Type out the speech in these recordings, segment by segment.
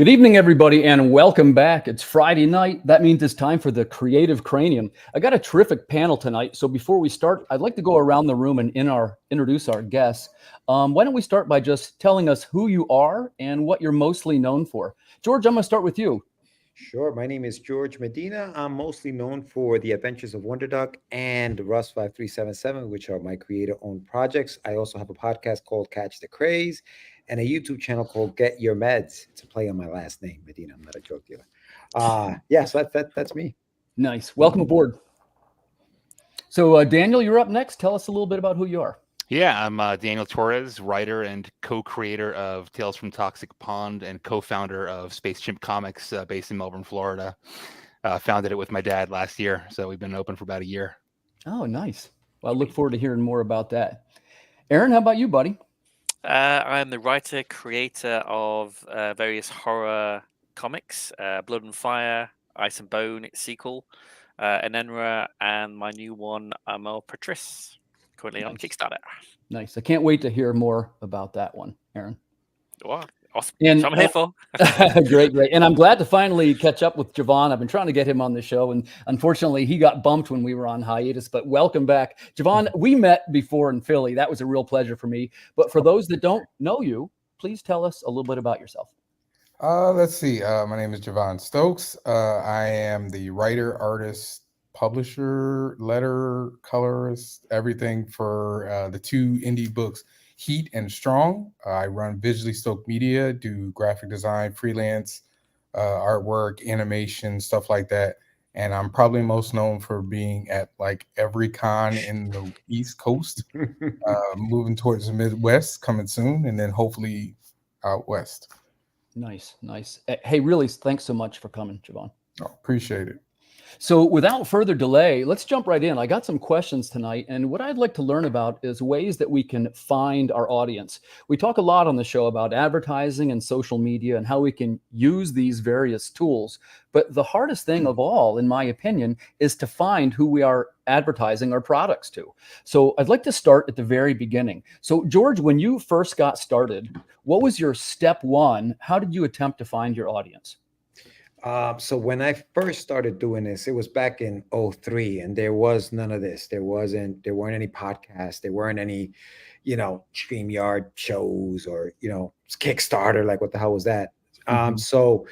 Good evening, everybody, and welcome back. It's Friday night. That means it's time for the Creative Cranium. I got a terrific panel tonight. So before we start, I'd like to go around the room and introduce our guests. Why don't we start by just telling us who you are and what you're mostly known for? George, I'm going to start with you. Sure. My name is George Medina. I'm mostly known for The Adventures of Wonder Duck and Rust 5377, which are my creator owned projects. I also have a podcast called Catch the Craze and a YouTube channel called Get Your Meds. It's a play on my last name, Medina. I'm not a drug dealer. So that's me. Nice. Welcome aboard. So, Daniel, you're up next. Tell us a little bit about who you are. Yeah, I'm Daniel Torres, writer and co-creator of Tales from Toxic Pond and co-founder of Space Chimp Comics based in Melbourne, Florida. Founded it with my dad last year, so we've been open for about a year. Oh, nice. Well, I look forward to hearing more about that. Aaron, how about you, buddy? I'm the writer, creator of various horror comics, Blood and Fire, Ice and Bone, its sequel, Enenra, and my new one, Amor Patris, currently on Kickstarter. Nice. I can't wait to hear more about that one, Aaron. Wow, awesome. And So I'm here for. great. And I'm glad to finally catch up with Javon. I've been trying to get him on the show, and unfortunately, he got bumped when we were on hiatus. But welcome back, Javon. We met before in Philly. That was a real pleasure for me. But for those that don't know you, please tell us a little bit about yourself. Let's see. My name is Javon Stokes. I am the writer, artist, publisher, letter, colorist, everything for the two indie books, Heat and Strong. I run Visually Stoked Media, do graphic design, freelance, artwork, animation, stuff like that. And I'm probably most known for being at like every con in the East Coast, moving towards the Midwest, coming soon, and then hopefully out West. Nice. Hey, really, thanks so much for coming, Javon. Oh, appreciate it. So without further delay, let's jump right in. I got some questions tonight, and what I'd like to learn about is ways that we can find our audience. We talk a lot on the show about advertising and social media and how we can use these various tools. But the hardest thing of all, in my opinion, is to find who we are advertising our products to. So I'd like to start at the very beginning. So George, when you first got started, what was your step one? How did you attempt to find your audience? So when I first started doing this, it was back in '03, and there was none of this. There weren't any podcasts. There weren't any, StreamYard shows or, Kickstarter. Like, what the hell was that? So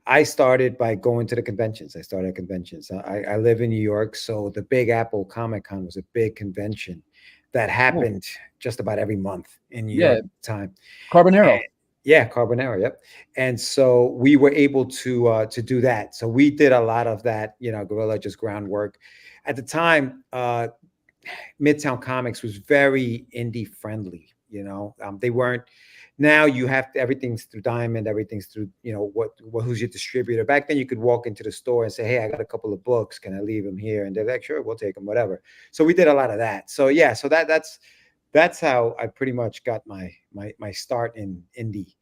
I started by going to the conventions. I started at conventions. I live in New York, so the Big Apple Comic Con was a big convention that happened just about every month in New York at the time. Carbonero. Yeah, Carbonero. Yep. And so we were able to do that. So we did a lot of that, guerrilla, just groundwork. At the time, Midtown Comics was very indie friendly. They weren't. Now you have to, everything's through Diamond, everything's through who's your distributor. Back then, you could walk into the store and say, "Hey, I got a couple of books. Can I leave them here?" And they're like, "Sure, we'll take them, whatever." So we did a lot of that. So yeah, so that's how I pretty much got my start in indie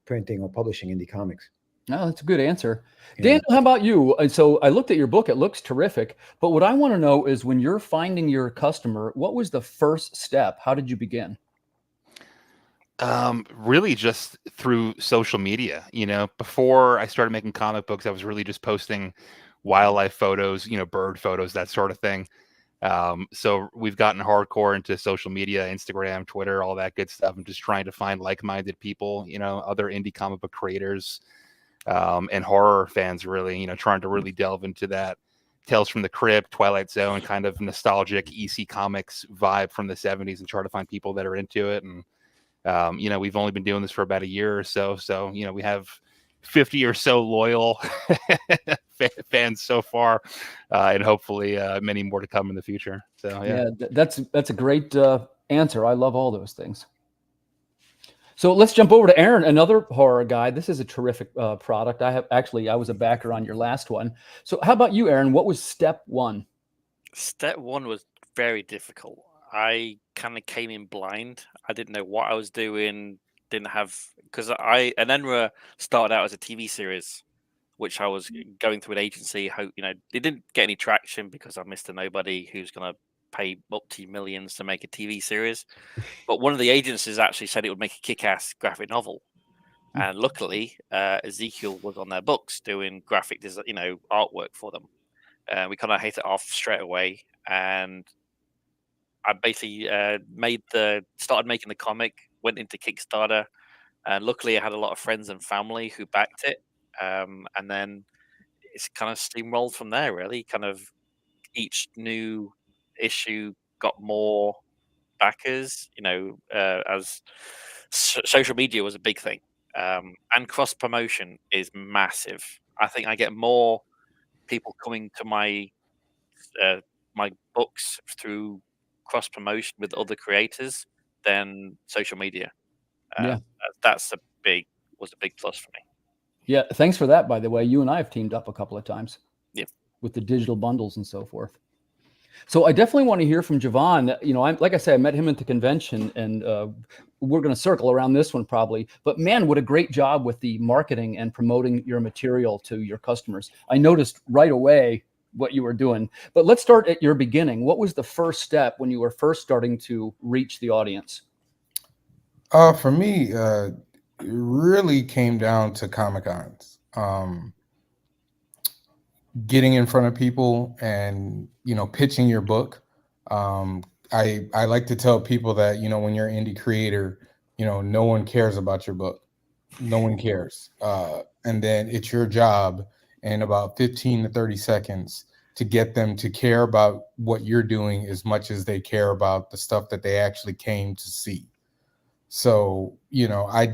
printing or publishing indie comics. No, that's a good answer. Yeah. Daniel, how about you? So I looked at your book. It looks terrific. But what I want to know is when you're finding your customer, what was the first step? How did you begin? Really just through social media. Before I started making comic books, I was really just posting wildlife photos, bird photos, that sort of thing. So we've gotten hardcore into social media, Instagram, Twitter, all that good stuff. I'm just trying to find like-minded people, other indie comic book creators, and horror fans, really, trying to really delve into that Tales from the Crypt, Twilight Zone, kind of nostalgic EC Comics vibe from the 70s, and try to find people that are into it. And, we've only been doing this for about a year or so. So, we have 50 or so loyal fans so far, and hopefully many more to come in the future. So yeah, that's a great answer. I love all those things. So let's jump over to Aaron, another horror guy. This is a terrific product. I was a backer on your last one. So how about you, Aaron? What was step one? Step one was very difficult. I kind of came in blind. I didn't know what I was doing. Didn't have, because Enenra started out as a TV series, which I was going through an agency. It didn't get any traction because I'm Mr. Nobody who's going to pay multi-millions to make a TV series. But one of the agencies actually said it would make a kick-ass graphic novel. And luckily, Ezekiel was on their books doing graphic design, artwork for them. We kind of hit it off straight away, and I basically started making the comic, went into Kickstarter, and luckily I had a lot of friends and family who backed it. And then it's kind of steamrolled from there, really. Kind of each new issue got more backers, as social media was a big thing. And cross promotion is massive. I think I get more people coming to my books through cross promotion with other creators than social media. Yeah. That's was a big plus for me. Yeah. Thanks for that, by the way. You and I have teamed up a couple of times. Yeah. With the digital bundles and so forth. So I definitely want to hear from Javon. Like I said, I met him at the convention, and we're going to circle around this one probably. But man, what a great job with the marketing and promoting your material to your customers. I noticed right away what you were doing. But let's start at your beginning. What was the first step when you were first starting to reach the audience? For me, it really came down to Comic-Cons. Getting in front of people and pitching your book. I like to tell people that when you're an indie creator, no one cares about your book. No one cares. And then it's your job in about 15 to 30 seconds to get them to care about what you're doing as much as they care about the stuff that they actually came to see. So I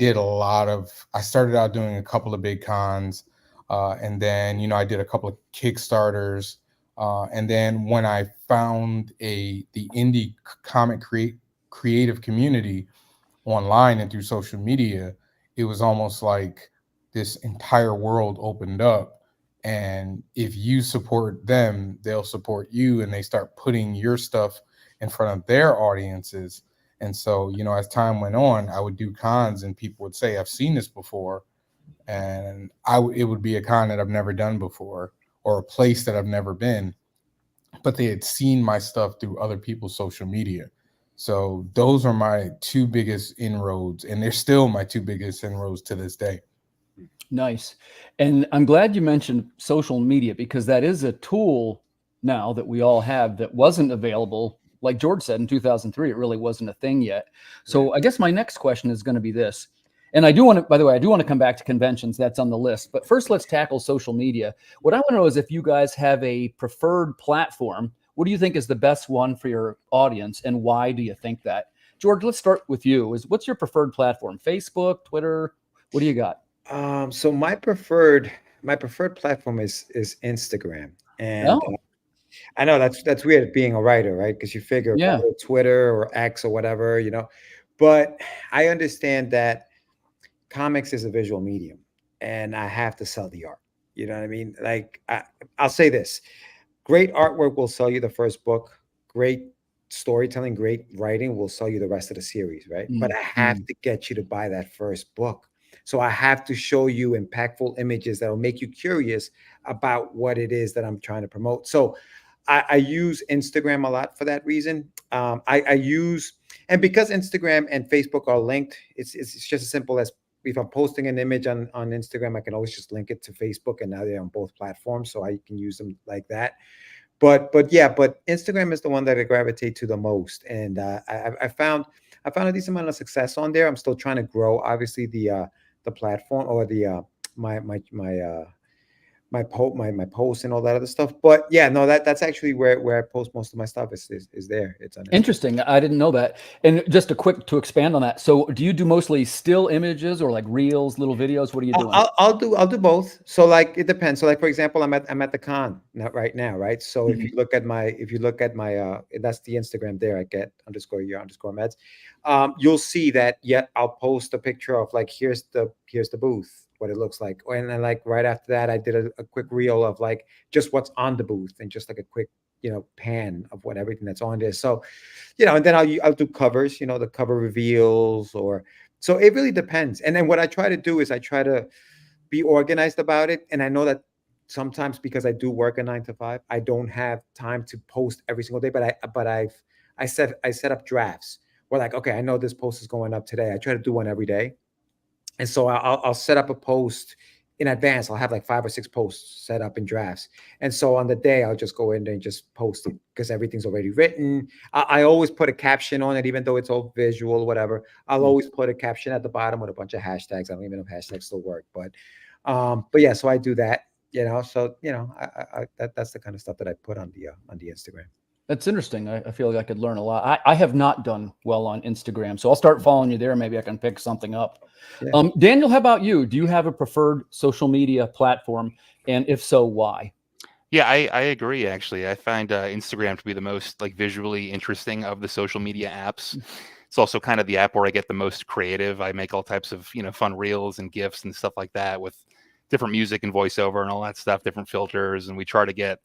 started out doing a couple of big cons. And then, I did a couple of Kickstarters. And then when I found the indie comic creative community online and through social media, it was almost like this entire world opened up. And if you support them, they'll support you, and they start putting your stuff in front of their audiences. And so, as time went on, I would do cons and people would say, I've seen this before. And it would be a con that I've never done before, or a place that I've never been, but they had seen my stuff through other people's social media. So those are my two biggest inroads, and they're still my two biggest inroads to this day. Nice. And I'm glad you mentioned social media, because that is a tool now that we all have that wasn't available. Like George said, in 2003, it really wasn't a thing yet. So I guess my next question is going to be this. And I do want to come back to conventions. That's on the list. But first, let's tackle social media. What I want to know is if you guys have a preferred platform. What do you think is the best one for your audience, and why do you think that? George, let's start with you. What's your preferred platform? Facebook, Twitter? What do you got? So my preferred platform is Instagram, and I know that's weird being a writer, right? Because you figure probably Twitter or X or whatever, but I understand that comics is a visual medium, and I have to sell the art. You know what I mean? Like I'll say this: great artwork will sell you the first book. Great storytelling, great writing will sell you the rest of the series, right? But I have to get you to buy that first book. So I have to show you impactful images that will make you curious about what it is that I'm trying to promote. So I use Instagram a lot for that reason. And because Instagram and Facebook are linked, it's just as simple as, if I'm posting an image on Instagram, I can always just link it to Facebook, and now they're on both platforms, so I can use them like that. But Instagram is the one that I gravitate to the most, and I found a decent amount of success on there. I'm still trying to grow, obviously, the platform, or the my posts and all that other stuff. But yeah, no, that's actually where I post most of my stuff is there. It's on Interesting. I didn't know that. And just to expand on that. So do you do mostly still images, or like reels, little videos? What are you doing? I'll do both. So like it depends. So like, for example, I'm at the con right now, right? So if you look at my that's the Instagram there, I get _your_meds. You'll see that I'll post a picture of like, here's the booth, what it looks like. And then like right after that, I did a quick reel of like just what's on the booth, and just like a quick pan of everything that's on there. So and then I'll do covers, the cover reveals, or so it really depends. And then what I try to do is I try to be organized about it. And I know that sometimes, because I do work a 9 to 5, I don't have time to post every single day, but I set up drafts where, like, okay, I know this post is going up today. I try to do one every day. And so I'll set up a post in advance. I'll have like 5 or 6 posts set up in drafts. And so on the day, I'll just go in there and just post it because everything's already written. I always put a caption on it, even though it's all visual, whatever. I'll always put a caption at the bottom with a bunch of hashtags. I don't even know if hashtags still work, but yeah, so I do that, so, that's the kind of stuff that I put on the Instagram. That's interesting. I feel like I could learn a lot. I have not done well on Instagram, so I'll start following you there. Maybe I can pick something up. Yeah. Daniel, how about you? Do you have a preferred social media platform? And if so, why? Yeah, I agree. Actually, I find Instagram to be the most like visually interesting of the social media apps. It's also kind of the app where I get the most creative. I make all types of fun reels and GIFs and stuff like that with different music and voiceover and all that stuff, different filters, and we try to get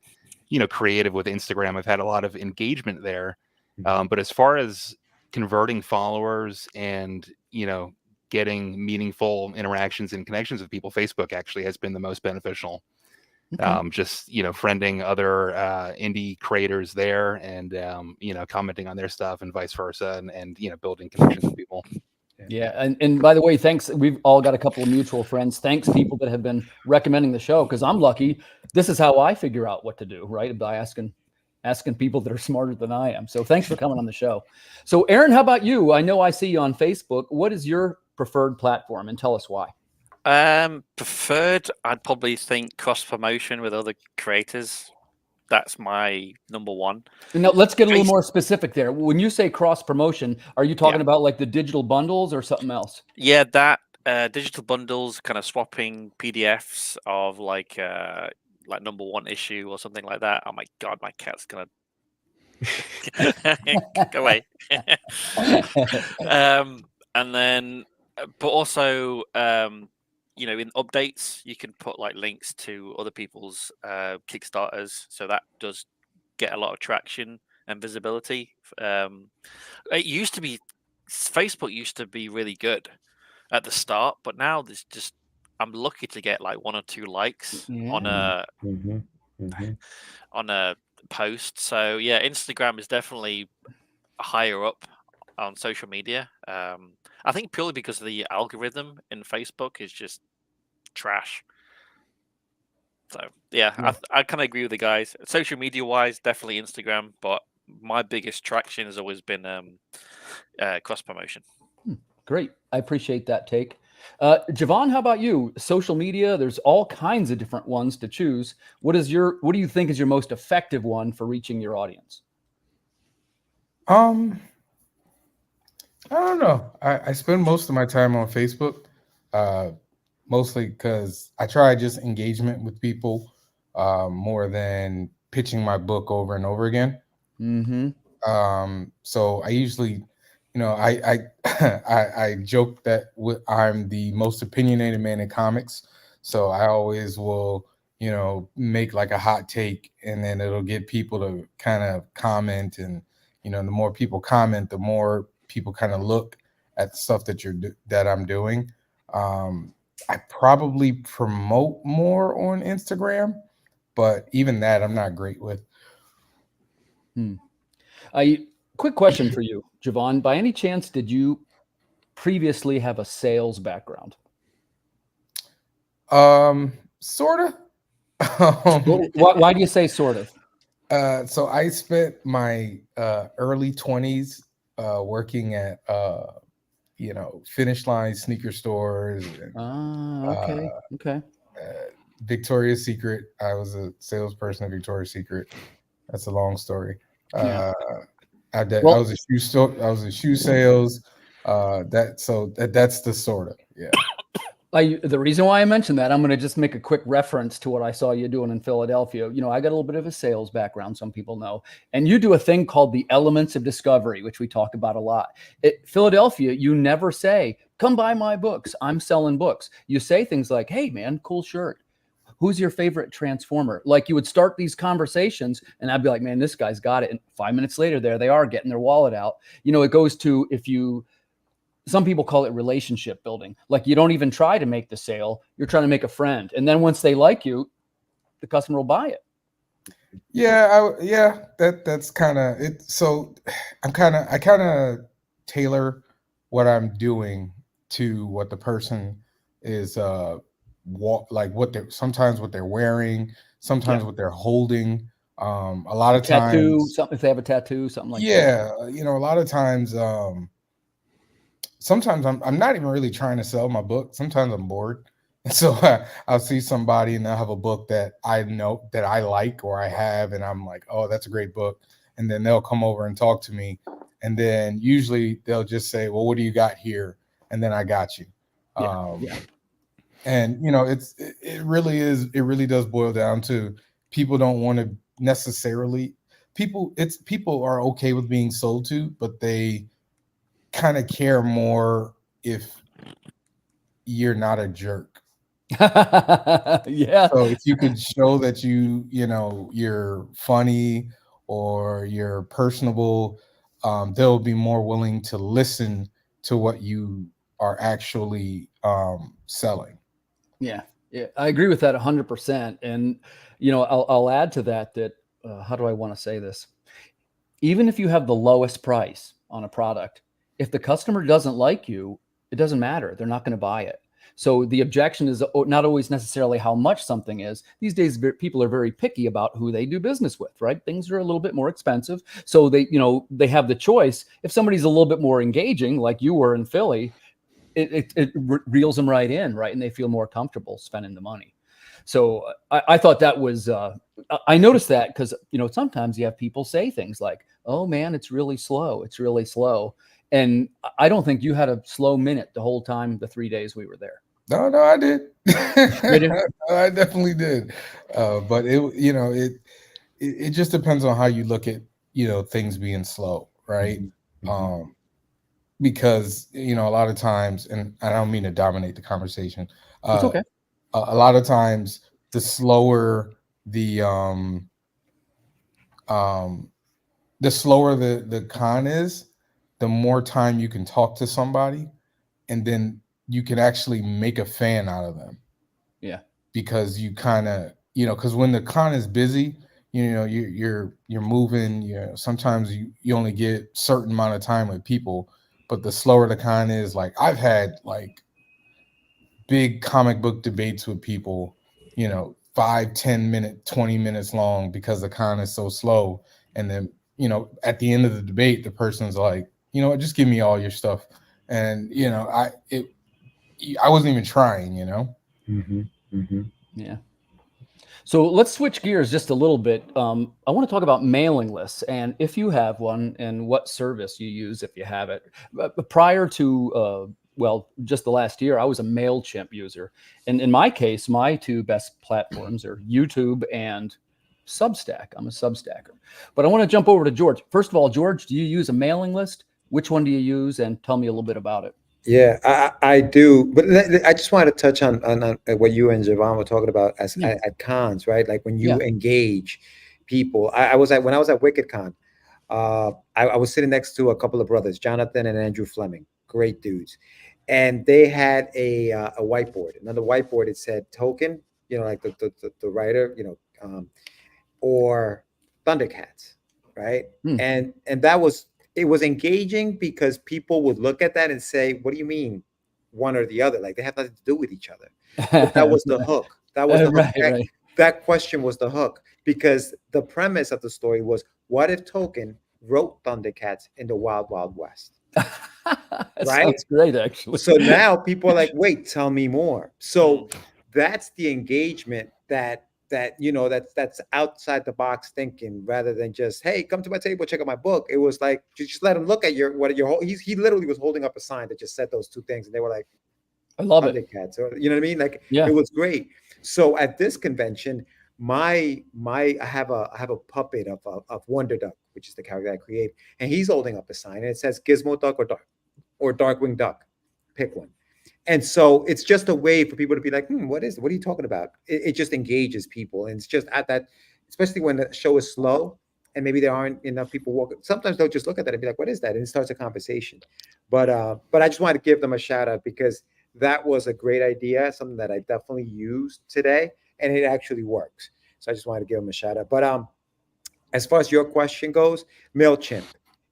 creative with Instagram. I've had a lot of engagement there, but as far as converting followers and getting meaningful interactions and connections with people, Facebook actually has been the most beneficial. Okay. Just friending other indie creators there and commenting on their stuff and vice versa, and building connections with people. Yeah, and by the way, thanks. We've all got a couple of mutual friends. Thanks, people that have been recommending the show, because I'm lucky. This is how I figure out what to do, right? By asking people that are smarter than I am. So thanks for coming on the show. So Aaron, how about you? I know I see you on Facebook. What is your preferred platform, and tell us why? Preferred, I'd probably think cross promotion with other creators. That's my number one. Now let's get a little more specific there. When you say cross promotion, are you talking about like the digital bundles or something else? Yeah, that digital bundles, kind of swapping PDFs of like number one issue or something like that. Oh my God, my cat's gonna go away. And then, but also, in updates, you can put like links to other people's Kickstarters, so that does get a lot of traction and visibility. It used to be, Facebook used to be really good at the start, but now there's just, I'm lucky to get like 1 or 2 likes on a on a post. So yeah, Instagram is definitely higher up on social media. I think purely because the algorithm in Facebook is just trash. So yeah. I kind of agree with the guys. Social media wise, definitely Instagram, but my biggest traction has always been cross promotion. Great, I appreciate that take. Javon, how about you? Social media, there's all kinds of different ones to choose. What do you think is your most effective one for reaching your audience? I don't know. I spend most of my time on Facebook, mostly because I try just engagement with people more than pitching my book over and over again. So I usually, I joke that I'm the most opinionated man in comics. So I always will, make like a hot take, and then it'll get people to kind of comment, and the more people comment, the more people kind of look at the stuff that I'm doing. I probably promote more on Instagram, but even that I'm not great with. Quick question for you, Javon. By any chance, did you previously have a sales background? Sort of. Why do you say sort of? So I spent my early 20s working at Finish Line sneaker stores. And, okay. Victoria's Secret. I was a salesperson at Victoria's Secret. That's a long story. I was a shoe store. I was in shoe sales. That's the sort of, yeah. The reason why I mentioned that, I'm going to just make a quick reference to what I saw you doing in Philadelphia. I got a little bit of a sales background, some people know, and you do a thing called the elements of discovery, which we talk about a lot. At Philadelphia, you never say, "Come buy my books, I'm selling books." You say things like, "Hey man, cool shirt. Who's your favorite Transformer?" Like, you would start these conversations, and I'd be like, "Man, this guy's got it." And 5 minutes later, there they are getting their wallet out. It goes to, some people call it relationship building. Like, you don't even try to make the sale. You're trying to make a friend. And then once they like you, the customer will buy it. Yeah. That's kind of it. So I kind of tailor what I'm doing to what the person is like what they're sometimes what they're wearing, sometimes what they're holding. A lot of Tattoo, times, something if they have a tattoo, something like that. yeah, you know, a lot of times, sometimes I'm not even really trying to sell my book. Sometimes I'm bored. And so I'll see somebody and they'll have a book that I know that I like or I have, and I'm like, oh, that's a great book. And then they'll come over and talk to me. And then usually they'll just say, well, what do you got here? And then I got you. Yeah. And you know, it really does boil down to people don't want to necessarily people are okay with being sold to, but they kind of care more if you're not a jerk. Yeah. So if you could show that you know, you're funny or you're personable, they'll be more willing to listen to what you are actually selling. Yeah, yeah, I agree with that 100%. And you know, I'll add to that that how do I want to say this? Even if you have the lowest price on a product, if the customer doesn't like you, it doesn't matter. They're not going to buy it. So the objection is not always necessarily how much something is. These days, people are very picky about who they do business with, right? Things are a little bit more expensive. So they, you know, they have the choice. If somebody's a little bit more engaging, like you were in Philly, it reels them right in, right? And they feel more comfortable spending the money. So I thought that was, I noticed that because, you know, sometimes you have people say things like, oh man, it's really slow. It's really slow. And I don't think you had a slow minute the whole time, the 3 days we were there. No, I did. Did you? I definitely did. But you know, it just depends on how you look at, you know, things being slow, right? Mhm. Because you know, a lot of times, and I don't mean to dominate the conversation. It's Uh, okay. a lot of times, the slower the um, the slower the con is, the more time you can talk to somebody, and then you can actually make a fan out of them. Yeah. Because you kind of, you know, because when the con is busy, you know, you're moving, you know, sometimes you only get certain amount of time with people, but the slower the con is, like I've had like big comic book debates with people, you know, 5, 10 minute, 20 minutes long because the con is so slow. And then, you know, at the end of the debate, the person's like, you know what, just give me all your stuff. And, you know, I wasn't even trying, you know. Mhm. Mhm. Yeah. So let's switch gears just a little bit. I want to talk about mailing lists and if you have one and what service you use if you have it. Prior to, well, just the last year, I was a MailChimp user. And in my case, my two best platforms are YouTube and Substack. I'm a Substacker. But I want to jump over to George. First of all, George, do you use a mailing list? Which one do you use? And tell me a little bit about it. Yeah, I do, but I just wanted to touch on what you and Javon were talking about as Yeah. at cons, right? Like when Yeah. you engage people. I was at when I was at WickedCon, I was sitting next to a couple of brothers, Jonathan and Andrew Fleming, great dudes, and they had a whiteboard, and on the whiteboard it said token, you know, like the writer, you know, or Thundercats, right? Hmm. And that was it was engaging because people would look at that and say, "What do you mean, one or the other? Like they have nothing to do with each other." But that was the hook. That was the hook. Right, right. That question was the hook because the premise of the story was, what if Tolkien wrote Thundercats in the Wild Wild West, That right? sounds great, actually. So now people are like, wait, tell me more. So Mm. that's the engagement that you know that's outside the box thinking rather than just, hey, come to my table, check out my book. It was like just let him look at your he literally was holding up a sign that just said those two things, and they were like I love it. Thundercats, or you know what I mean? Like it Yeah. was great. So at this convention, I have a puppet of Wonder Duck, which is the character I create, and he's holding up a sign and it says Gizmo Duck or Darkwing Duck, pick one. And so it's just a way for people to be like, what are you talking about? It just engages people. And it's just at that, especially when the show is slow and maybe there aren't enough people walking. Sometimes they'll just look at that and be like, what is that? And it starts a conversation. But I just wanted to give them a shout out because that was a great idea, something that I definitely used today, and it actually works. So I just wanted to give them a shout out. But as far as your question goes, MailChimp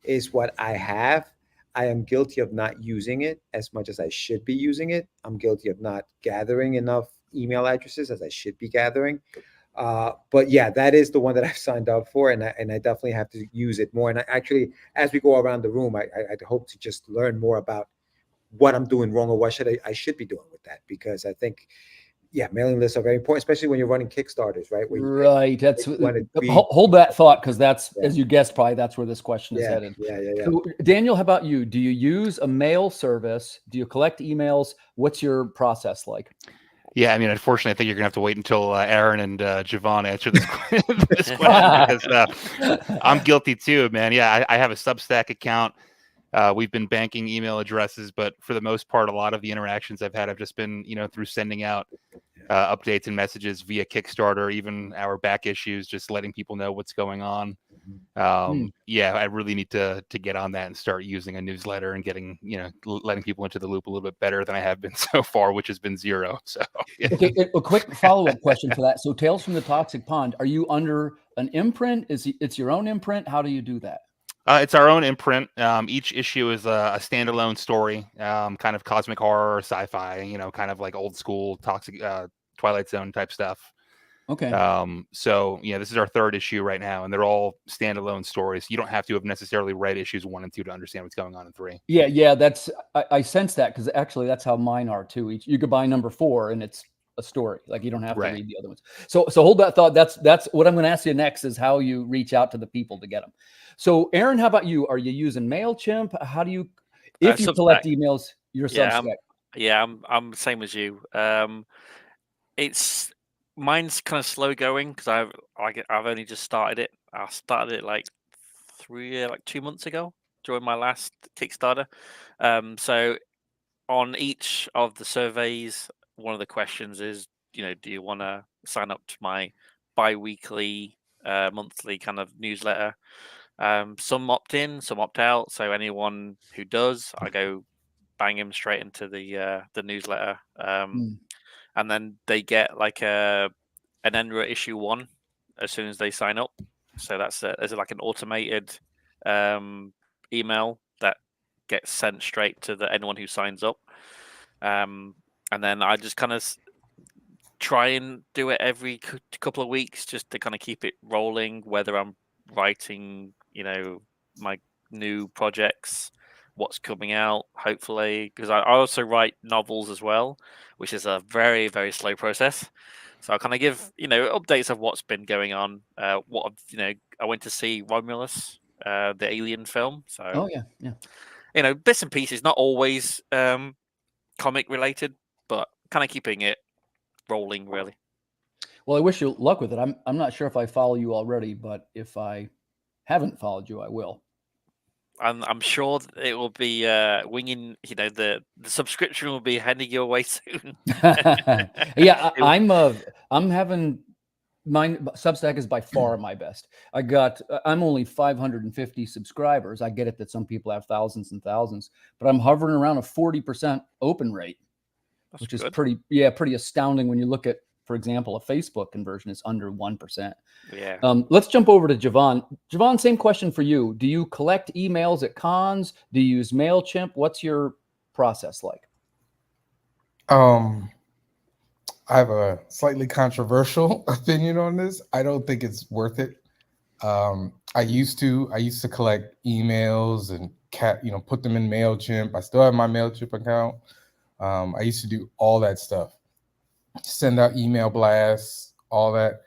is what I have. I am guilty of not using it as much as I should be using it. I'm guilty of not gathering enough email addresses as I should be gathering. But yeah, that is the one that I've signed up for, and I definitely have to use it more. And I actually, as we go around the room, I'd hope to just learn more about what I'm doing wrong or what I should be doing with that, because I think, yeah, mailing lists are very important, especially when you're running Kickstarters, right? Where Right. That's you want to be, hold that thought, because that's, Yeah. as you guessed, probably that's where this question is yeah, headed. yeah, yeah, yeah. So, Daniel, how about you? Do you use a mail service? Do you collect emails? What's your process like? Yeah, I mean, unfortunately, I think you're gonna have to wait until Aaron and Javon answer this, this question, because I'm guilty too, man. Yeah, I have a Substack account. We've been banking email addresses, but for the most part, a lot of the interactions I've had have just been, through sending out updates and messages via Kickstarter, even our back issues, just letting people know what's going on. Yeah, I really need to get on that and start using a newsletter and getting, letting people into the loop a little bit better than I have been so far, which has been zero. So yeah. Okay, a quick follow-up question for that. So, Tales from the Toxic Pond, are you under an imprint? It's your own imprint? How do you do that? It's our own imprint. Each issue is a standalone story, kind of cosmic horror, sci-fi, kind of like old school toxic Twilight Zone type stuff. Okay. So yeah, this is our third issue right now, and they're all standalone stories. You don't have to have necessarily read issues 1 and 2 to understand what's going on in 3. Yeah. That's I sense that, because actually that's how mine are too. You could buy number 4 and it's a story. Like, you don't have to read the other ones. So hold that thought. That's what I'm going to ask you next, is how you reach out to the people to get them. So, Aaron, how about you? Are you using MailChimp? How do you, if you collect emails, your Substack? I'm the same as you. Mine's kind of slow going, because I've only just started it. I started it like 2 months ago during my last Kickstarter. So on each of the surveys, one of the questions is, do you want to sign up to my bi-weekly, monthly kind of newsletter? Some opt in, some opt out. So anyone who does, I go bang him straight into the newsletter. And then they get like an Enra issue 1 as soon as they sign up. So there's like an automated email that gets sent straight to anyone who signs up. And then I just kind of try and do it every couple of weeks, just to kind of keep it rolling, whether I'm writing, my new projects, what's coming out, hopefully, because I also write novels as well, which is a very, very slow process. So I kind of give, updates of what's been going on. I went to see Romulus, the Alien film. So, bits and pieces, not always comic related, but kind of keeping it rolling, really. Well, I wish you luck with it. I'm not sure if I follow you already, but if I haven't followed you, I will. I'm sure it will be winging. The subscription will be heading your way soon. Yeah, I'm having mine. Substack is by far my best. I'm only 550 subscribers. I get it that some people have thousands and thousands, but I'm hovering around a 40% open rate, which is pretty astounding when you look at, for example, a Facebook conversion is under 1%. Yeah. Let's jump over to Javon. Javon, same question for you. Do you collect emails at cons? Do you use MailChimp? What's your process like? I have a slightly controversial opinion on this. I don't think it's worth it. I used to collect emails and put them in MailChimp. I still have my MailChimp account. I used to do all that stuff, send out email blasts, all that.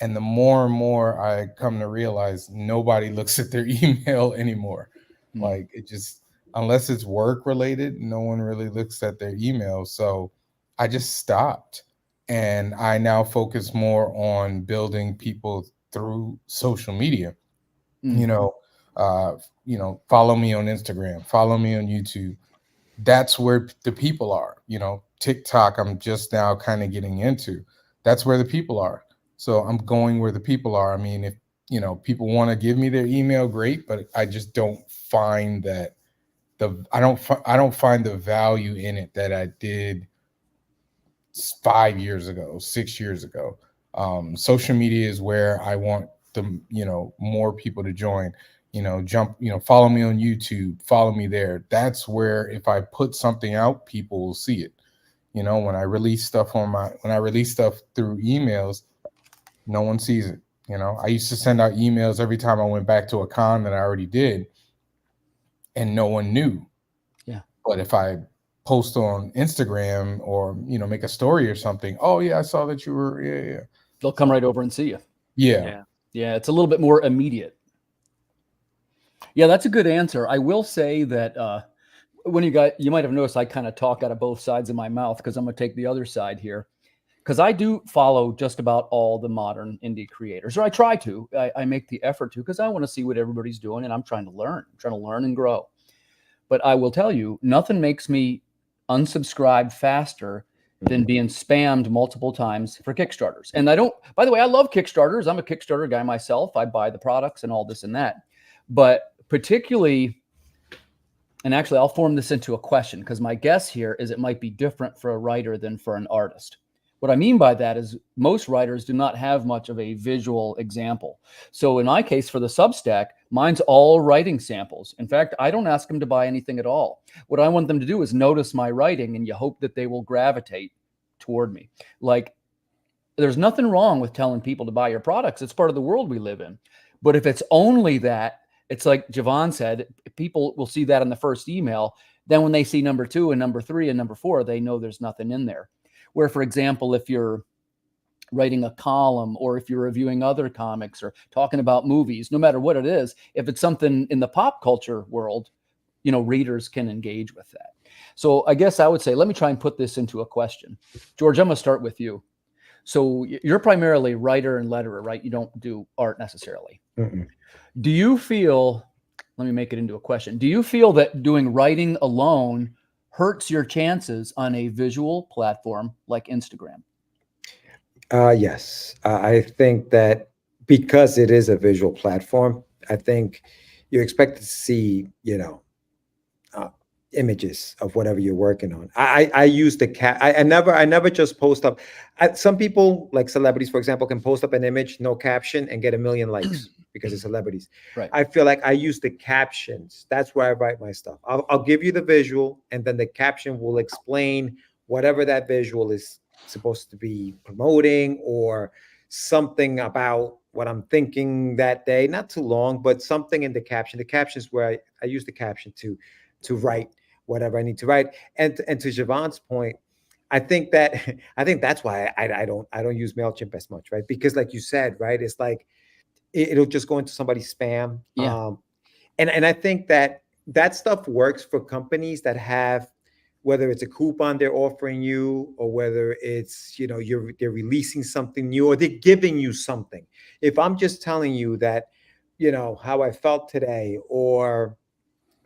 And the more and more I come to realize, nobody looks at their email anymore. Like, it just, unless it's work related, no one really looks at their email. So I just stopped, and I now focus more on building people through social media. Follow me on Instagram, follow me on YouTube. That's where the people are. TikTok, I'm just now kind of getting into. That's where the people are. So I'm going where the people are. I mean, if people want to give me their email, great, but I just don't find that I don't find the value in it that I did 5 years ago, 6 years ago. Social media is where I want more people to join. follow me on YouTube, follow me there. That's where if I put something out, people will see it. When I release stuff through emails, no one sees it. I used to send out emails every time I went back to a con that I already did, and no one knew. Yeah. But if I post on Instagram or, make a story or something, oh yeah, I saw that you were, yeah. They'll come right over and see you. Yeah. Yeah, it's a little bit more immediate. Yeah, that's a good answer. I will say that you might have noticed I kind of talk out of both sides of my mouth because I'm going to take the other side here. Because I do follow just about all the modern indie creators, or I try to. I make the effort to because I want to see what everybody's doing, and I'm trying to learn. I'm trying to learn and grow. But I will tell you, nothing makes me unsubscribe faster than being spammed multiple times for Kickstarters. And by the way, I love Kickstarters. I'm a Kickstarter guy myself. I buy the products and all this and that. But particularly, and actually I'll form this into a question because my guess here is it might be different for a writer than for an artist. What I mean by that is most writers do not have much of a visual example. So in my case, for the Substack, mine's all writing samples. In fact, I don't ask them to buy anything at all. What I want them to do is notice my writing, and you hope that they will gravitate toward me. Like, there's nothing wrong with telling people to buy your products. It's part of the world we live in. But if it's only that, it's like Javon said, people will see that in the first email. Then when they see number 2 and number 3 and number 4, they know there's nothing in there. Where, for example, if you're writing a column or if you're reviewing other comics or talking about movies, no matter what it is, if it's something in the pop culture world, readers can engage with that. So I guess I would say, let me try and put this into a question. George, I'm going to start with you. So you're primarily writer and letterer, right? You don't do art necessarily. Mm-mm. Do you feel, let me make it into a question. Do you feel that doing writing alone hurts your chances on a visual platform like Instagram? Yes. I think that because it is a visual platform, I think you expect to see, images of whatever you're working on. I use I never just post up. Some people, like celebrities, for example, can post up an image, no caption, and get 1 million likes because they're celebrities. Right. I feel like I use the captions. That's where I write my stuff. I'll give you the visual, and then the caption will explain whatever that visual is supposed to be promoting, or something about what I'm thinking that day. Not too long, but something in the caption. The caption is where I use the caption to write whatever I need to write. And to Javon's point, I think that's why I don't use MailChimp as much, right? Because like you said, right, it's like it'll just go into somebody's spam. Yeah. And I think that stuff works for companies that have, whether it's a coupon they're offering you, or whether it's, they're releasing something new, or they're giving you something. If I'm just telling you that, how I felt today, or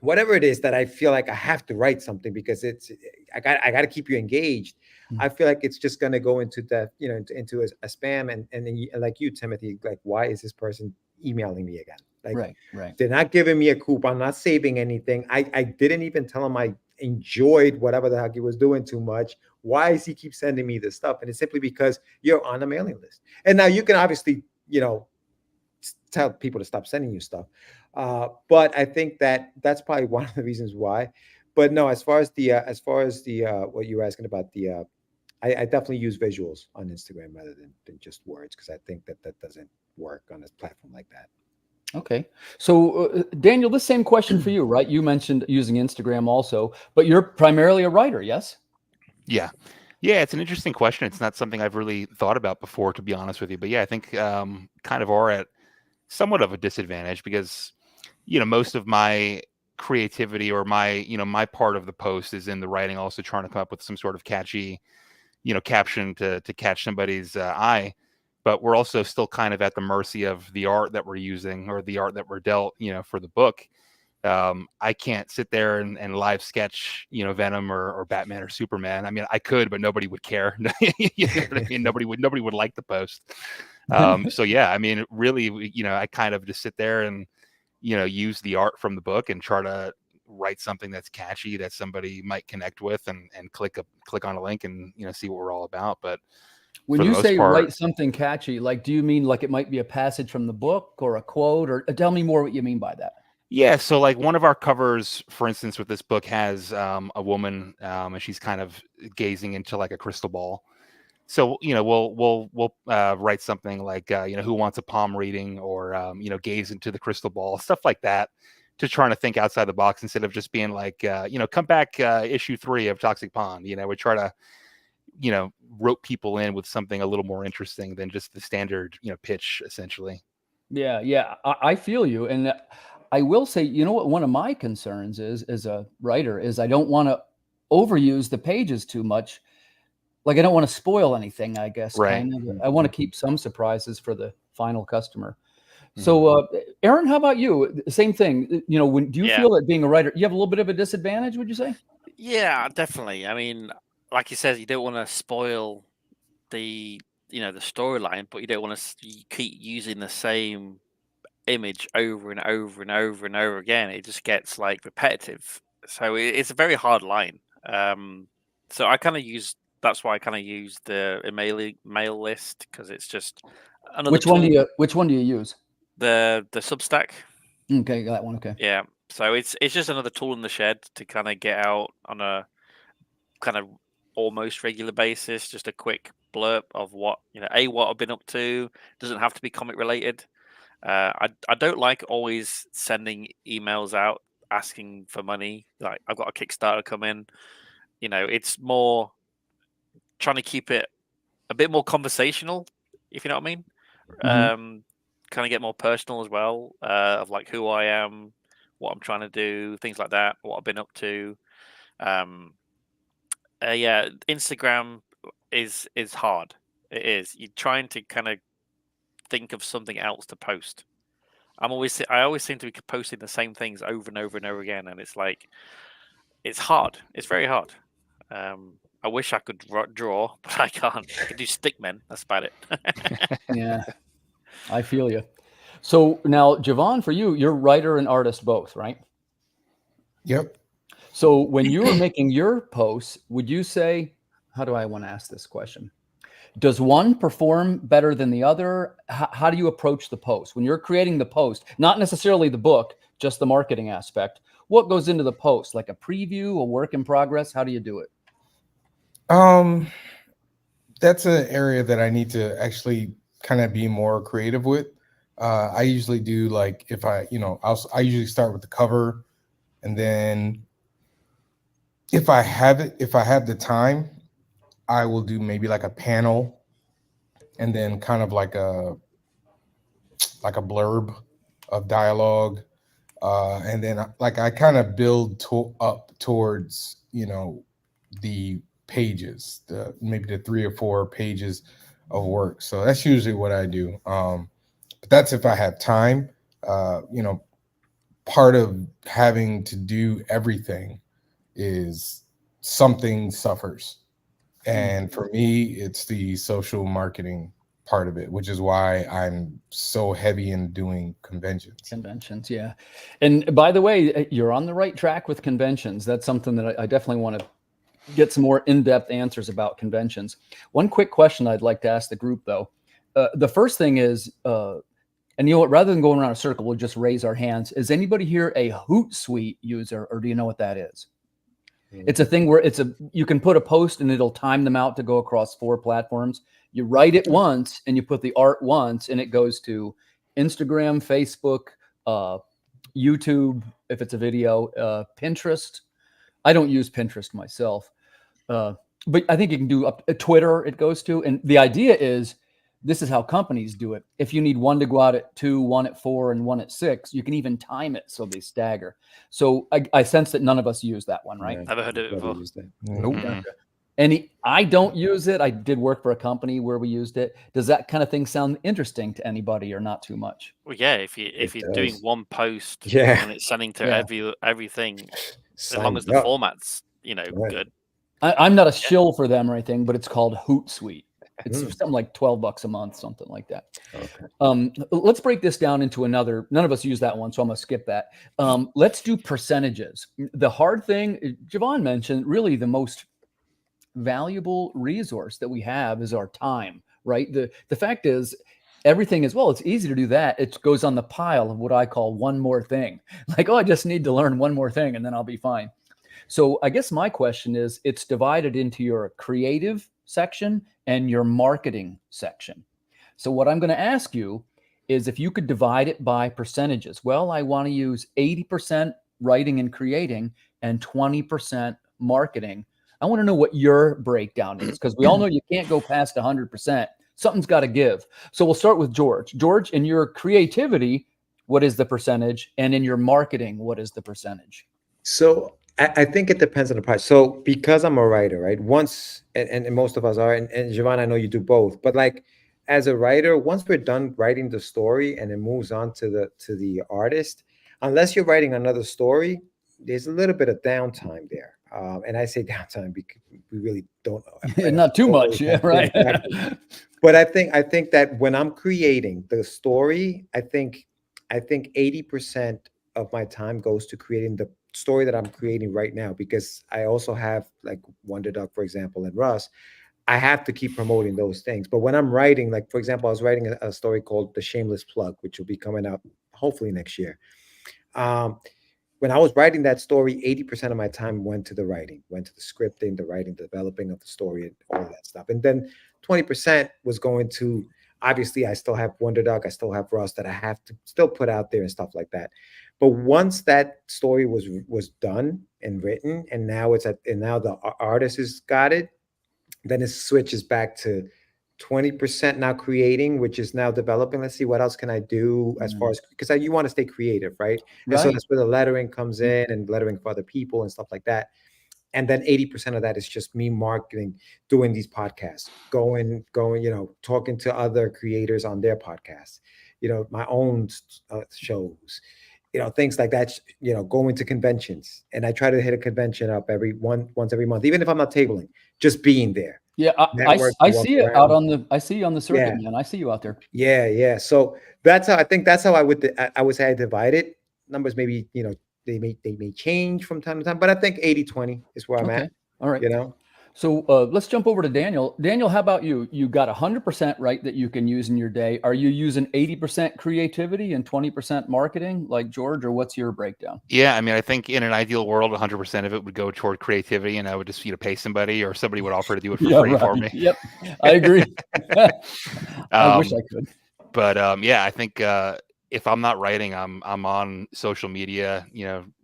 whatever it is that I feel like I have to write something because I got to keep you engaged. Mm. I feel like it's just going to go into that, into a spam. And then like you, Timothy, like, why is this person emailing me again? Like, right. They're not giving me a coupon, not saving anything. I didn't even tell him I enjoyed whatever the heck he was doing too much. Why does he keep sending me this stuff? And it's simply because you're on the mailing list. And now you can obviously, tell people to stop sending you stuff. But I think that that's probably one of the reasons why. But no, as far as the what you were asking about, I definitely use visuals on Instagram rather than just words, because I think that doesn't work on a platform like that. Okay. So Daniel, the same question for you, right? You mentioned using Instagram also, but you're primarily a writer, yes? Yeah. Yeah, it's an interesting question. It's not something I've really thought about before, to be honest with you. But yeah, I think kind of are at somewhat of a disadvantage because, most of my creativity or my, my part of the post is in the writing, also trying to come up with some sort of catchy, caption to catch somebody's eye. But we're also still kind of at the mercy of the art that we're using or the art that we're dealt, for the book. I can't sit there and live sketch, Venom or Batman or Superman. I mean, I could, but nobody would care. You know what I mean? Nobody would like the post. So yeah, I mean, really, I kind of just sit there and, use the art from the book and try to write something that's catchy that somebody might connect with and click on a link and, see what we're all about. But When for the you most say part. write something catchy, like, do you mean like it might be a passage from the book or a quote, or tell me more what you mean by that? Yeah, so like one of our covers, for instance, with this book has a woman, and she's kind of gazing into like a crystal ball. So we'll write something like who wants a palm reading, or gaze into the crystal ball, stuff like that, to trying to think outside the box instead of just being like come back issue 3 of Toxic Pond. We try to rope people in with something a little more interesting than just the standard pitch, essentially. Yeah, I feel you, and I will say, what one of my concerns is as a writer is I don't want to overuse the pages too much. Like I don't want to spoil anything, I guess, Right. kind of. I want to keep some surprises for the final customer. Mm-hmm. So, Aaron, how about you? Same thing. When do you Yeah. feel that being a writer, you have a little bit of a disadvantage? Would you say? Yeah, definitely. I mean, like you said, you don't want to spoil the the storyline, but you don't want to keep using the same image over and over and over and over again. It just gets like repetitive. So it's a very hard line. So I kind of use that's why I kind of use the mail list, because it's just another Which one tool. Which one do you use? The Substack. Okay, that one. Okay. Yeah. So it's just another tool in the shed to kind of get out on a kind of almost regular basis, just a quick blurb of what what I've been up to. Doesn't have to be comic related. I don't like always sending emails out asking for money. Like I've got a Kickstarter come in. It's more trying to keep it a bit more conversational, if you know what I mean. Mhm. Kind of get more personal as well, of like who I am, what I'm trying to do, things like that, what I've been up to. Yeah, Instagram is hard. It is. You're trying to kind of think of something else to post. I always seem to be posting the same things over and over and over again, and it's like it's hard. It's very hard. I wish I could draw, but I can't. I can do stickmen. That's about it. Yeah, I feel you. So now, Javon, for you, you're writer and artist both, right? Yep. So when you were making your posts, would you say, how do I want to ask this question? Does one perform better than the other? How do you approach the post? When you're creating the post, not necessarily the book, just the marketing aspect, what goes into the post? Like a preview, a work in progress? How do you do it? That's an area that I need to actually kind of be more creative with. I usually do like if I usually start with the cover, and then if I have the time, I will do maybe like a panel, and then kind of like a blurb of dialogue, and then I kind of build up towards the pages, maybe the 3 or 4 pages of work. So that's usually what I do. But that's if I have time. Part of having to do everything is something suffers. And for me, it's the social marketing part of it, which is why I'm so heavy in doing conventions. Conventions, yeah. And by the way, you're on the right track with conventions. That's something that I definitely want to get some more in-depth answers about conventions. One quick question I'd like to ask the group, though. The first thing is, and you know what, rather than going around a circle, we'll just raise our hands. Is anybody here a Hootsuite user, or do you know what that is? It's a thing where you can put a post and it'll time them out to go across 4 platforms. You write it once and you put the art once, and it goes to Instagram, Facebook, YouTube, if it's a video, Pinterest. I don't use Pinterest myself, but I think you can do up Twitter. It goes to, and the idea is, this is how companies do it. If you need one to go out at 2, one at 4, and one at 6, you can even time it so they stagger. So I sense that none of us use that one, right? Yeah, Never heard of it before. Nope. Mm-mm. I don't use it. I did work for a company where we used it. Does that kind of thing sound interesting to anybody, or not too much? Well, yeah. If you're doing does. one post, Yeah. and it's sending to Yeah. everything, as Sign long as the me up. format's Right. good. I'm not a shill for them or anything, but it's called Hootsuite. It's Mm. something like $12 a month, something like that. Okay. Let's break this down into another. None of us use that one, so I'm gonna skip that. Let's do percentages. The hard thing, Javon mentioned, really the most valuable resource that we have is our time, right? The fact is, everything is, well, it's easy to do that. It goes on the pile of what I call one more thing. Like, oh, I just need to learn one more thing and then I'll be fine. So I guess my question is, it's divided into your creative section and your marketing section. So what I'm going to ask you is if you could divide it by percentages. Well, I want to use 80% writing and creating and 20% marketing. I want to know what your breakdown is, because we all know you can't go past 100%. Something's got to give. So we'll start with George. George, in your creativity, what is the percentage? And in your marketing, what is the percentage? So I think it depends on the price. So because I'm a writer, right? Once, and most of us are, and Javon, I know you do both, but like as a writer, once we're done writing the story and it moves on to the artist, unless you're writing another story, there's a little bit of downtime there. And I say downtime because we really don't know. Not too much, yeah, right. Exactly. But I think that when I'm creating the story, I think 80% of my time goes to creating the story that I'm creating right now, because I also have like Wonder Duck, for example, and Russ. I have to keep promoting those things. But when I'm writing, like for example, I was writing a story called The Shameless Plug, which will be coming out hopefully next year. When I was writing that story, 80% of my time went to the writing, went to the scripting, the writing, the developing of the story, and all of that stuff. And then 20% was going to, obviously, I still have Wonder Duck, I still have Russ that I have to still put out there and stuff like that. But once that story was done and written, and now now the artist has got it, then it switches back to 20% now creating, which is now developing. Let's see, what else can I do as far as, because you want to stay creative, right? And so that's where the lettering comes in, and lettering for other people and stuff like that. And then 80% of that is just me marketing, doing these podcasts, going, talking to other creators on their podcasts, my own shows, things like that, going to conventions. And I try to hit a convention up once every month, even if I'm not tabling, just being there. Yeah, I see it out on I see you on the circuit, man. I see you out there. Yeah. So that's how I would say I divide it. Numbers maybe, they may change from time to time, but I think 80-20 is where I'm at. All right. So let's jump over to Daniel. Daniel, how about you? You got 100% right that you can use in your day. Are you using 80% creativity and 20% marketing like George, or what's your breakdown? Yeah, I mean, I think in an ideal world, 100% of it would go toward creativity, and I would just pay somebody, or somebody would offer to do it for free for me. Yep, I agree. I wish I could. But yeah, I think if I'm not writing, I'm on social media,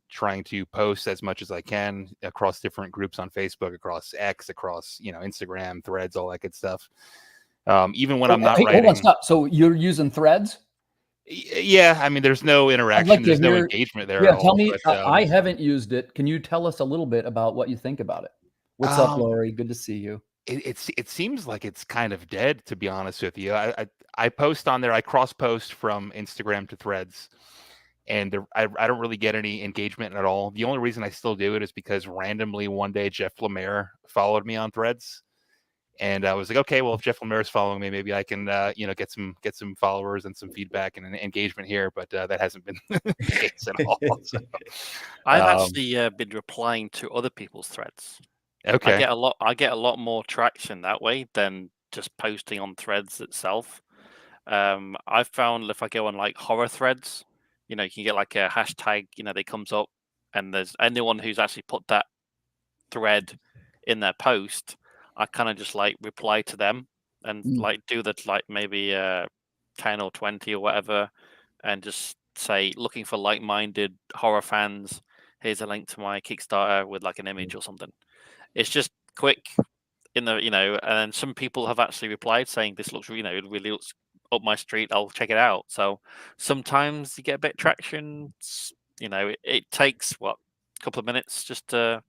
trying to post as much as I can across different groups on Facebook, across X, across, Instagram, Threads, all that good stuff. Even when I'm not writing. Hold on, stop. So you're using Threads? Yeah, I mean, there's no interaction, there's no engagement there. Yeah, at all, tell me. but, I haven't used it. Can you tell us a little bit about what you think about it? What's up, Lori? Good to see you. It seems like it's kind of dead, to be honest with you. I post on there. I cross post from Instagram to Threads, and I don't really get any engagement at all. The only reason I still do it is because randomly one day Jeff Lemire followed me on Threads, and I was like, okay, well, if Jeff Lemire is following me, maybe I can get some followers and some feedback and an engagement here. But that hasn't been the case at all. So, I've actually been replying to other people's threads. Okay. I get a lot more traction that way than just posting on Threads itself. I've found if I go on like horror threads, you can get like a hashtag, that comes up, and there's anyone who's actually put that thread in their post, I kind of just like reply to them and like do that, like maybe 10 or 20 or whatever, and just say, looking for like-minded horror fans, here's a link to my Kickstarter with like an image or something. It's just quick and then some people have actually replied saying this looks, it really looks up my street. I'll check it out. So sometimes you get a bit of traction. It takes a couple of minutes just to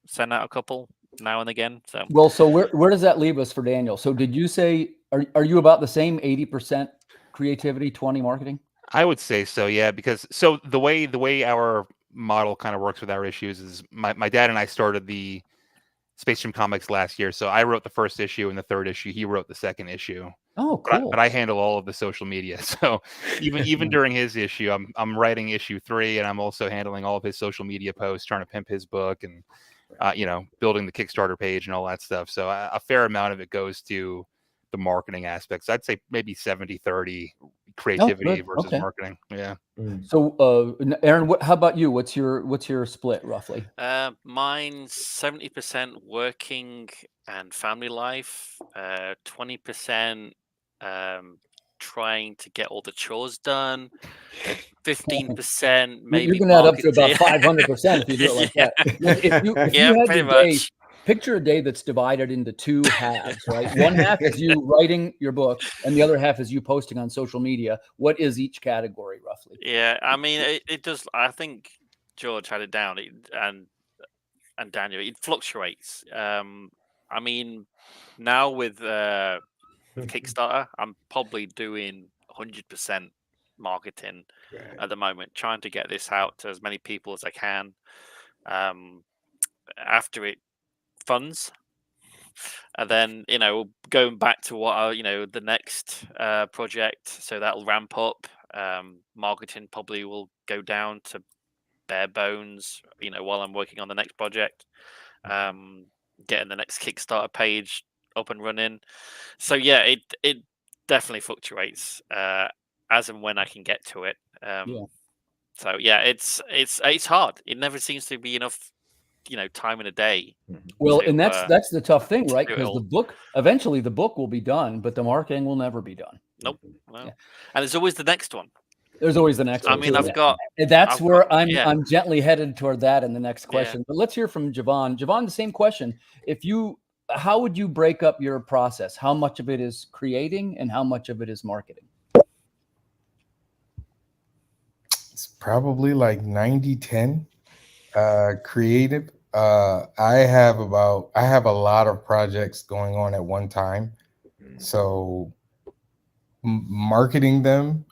send out a couple now and again. So where does that leave us for Daniel? So did you say, are you about the same 80% creativity, 20 marketing? I would say so, yeah, because the way our model kind of works with our issues is my dad and I started the Space Jam Comics last year. So I wrote the first issue and the third issue. He wrote the second issue. Oh, cool. But I handle all of the social media. So even during his issue, I'm writing issue 3, and I'm also handling all of his social media posts, trying to pimp his book and building the Kickstarter page and all that stuff. So a fair amount of it goes to the marketing aspects. I'd say maybe 70-30 creativity versus marketing. Yeah. So, Aaron, how about you? What's your split roughly? Mine's 70% working and family life, 20% trying to get all the chores done, 15% maybe you can add up to about marketing. 500% if you do it like that. If you had pretty the day, much. picture a day that's divided into two halves, right? One half is you writing your book, and the other half is you posting on social media. What is each category roughly? Yeah, I mean, it does. I think George had it down, and Daniel, it fluctuates. I mean, now with Kickstarter, I'm probably doing 100% marketing at the moment, trying to get this out to as many people as I can. After it funds, and then going back to what the next project, so that'll ramp up. Marketing probably will go down to bare bones, while I'm working on the next project, getting the next Kickstarter page up and running. So yeah, it definitely fluctuates as and when I can get to it. So yeah, it's hard. It never seems to be enough, time in a day. Well, and that's the tough thing, right? do it Because all. eventually the book will be done, but the marketing will never be done. Nope. No. And there's always the next one. There's always the next I one. mean, That's where I'm gently headed toward that in the next question. Yeah. But let's hear from Javon. Javon, the same question. How would you break up your process? How much of it is creating and how much of it is marketing? It's probably like 90-10 creative. I have a lot of projects going on at one time. So marketing them,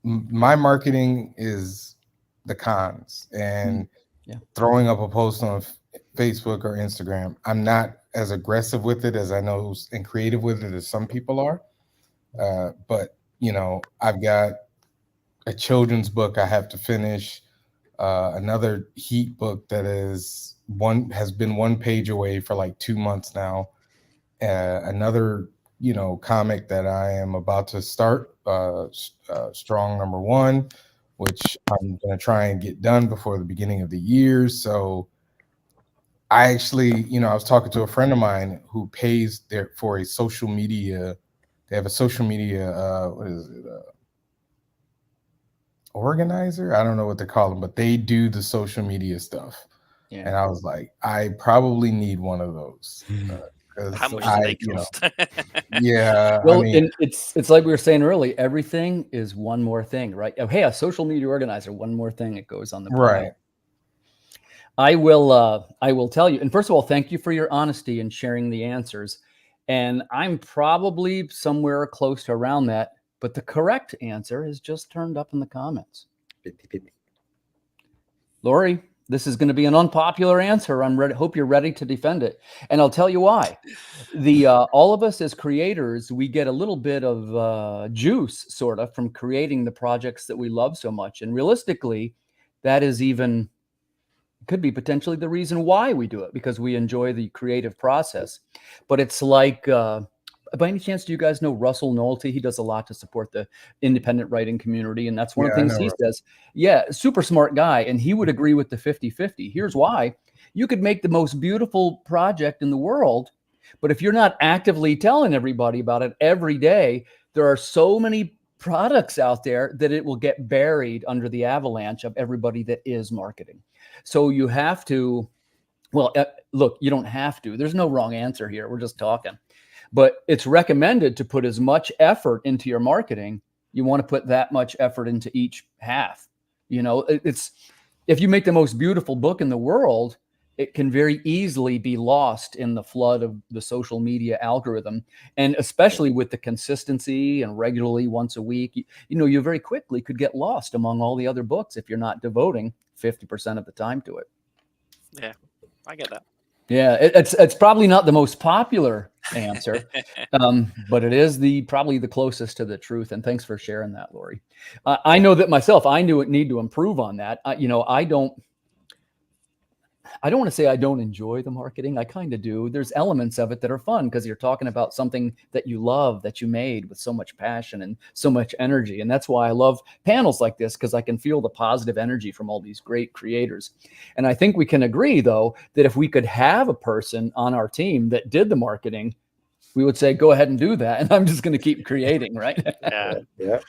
my marketing is the cons and throwing up a post on Facebook or Instagram. I'm not as aggressive with it as I know and creative with it as some people are. But I've got a children's book I have to finish, another Heat book that has been one page away for like 2 months now. Another comic that I am about to start, Strong #1, which I'm going to try and get done before the beginning of the year. So I actually, I was talking to a friend of mine who pays for a social media. They have a social media, what is it? Organizer? I don't know what they call them, but they do the social media stuff. Yeah. And I was like, I probably need one of those. How much do they cost? Yeah. Well, it's like we were saying earlier, everything is one more thing, right? Oh, hey, a social media organizer, one more thing that goes on the plan. Right. I will tell you. And first of all, thank you for your honesty and sharing the answers. And I'm probably somewhere close to around that, but the correct answer is just turned up in the comments. 50-50. Lori, this is going to be an unpopular answer. Hope you're ready to defend it. And I'll tell you why. All of us as creators, we get a little bit of juice sort of from creating the projects that we love so much. And realistically, that is could be potentially the reason why we do it, because we enjoy the creative process. But it's like, by any chance, do you guys know Russell Nolte? He does a lot to support the independent writing community. And that's one of the things he says. Yeah, super smart guy. And he would agree with the 50-50. Here's why. You could make the most beautiful project in the world, but if you're not actively telling everybody about it every day, there are so many products out there that it will get buried under the avalanche of everybody that is marketing. So you have to, look, you don't have to. There's no wrong answer here. We're just talking. But it's recommended to put as much effort into your marketing. You want to put that much effort into each half. It's if you make the most beautiful book in the world, it can very easily be lost in the flood of the social media algorithm. And especially with the consistency and regularly once a week, you very quickly could get lost among all the other books if you're not devoting 50% of the time to it. Yeah, I get that. Yeah, it's probably not the most popular answer, but it is probably the closest to the truth. And thanks for sharing that, Lori. I know that myself, I need to improve on that. I don't want to say I don't enjoy the marketing. I kind of do. There's elements of it that are fun because you're talking about something that you love, that you made with so much passion and so much energy. And that's why I love panels like this, because I can feel the positive energy from all these great creators. And I think we can agree, though, that if we could have a person on our team that did the marketing, we would say, go ahead and do that. And I'm just going to keep creating, right? Yeah. Yeah.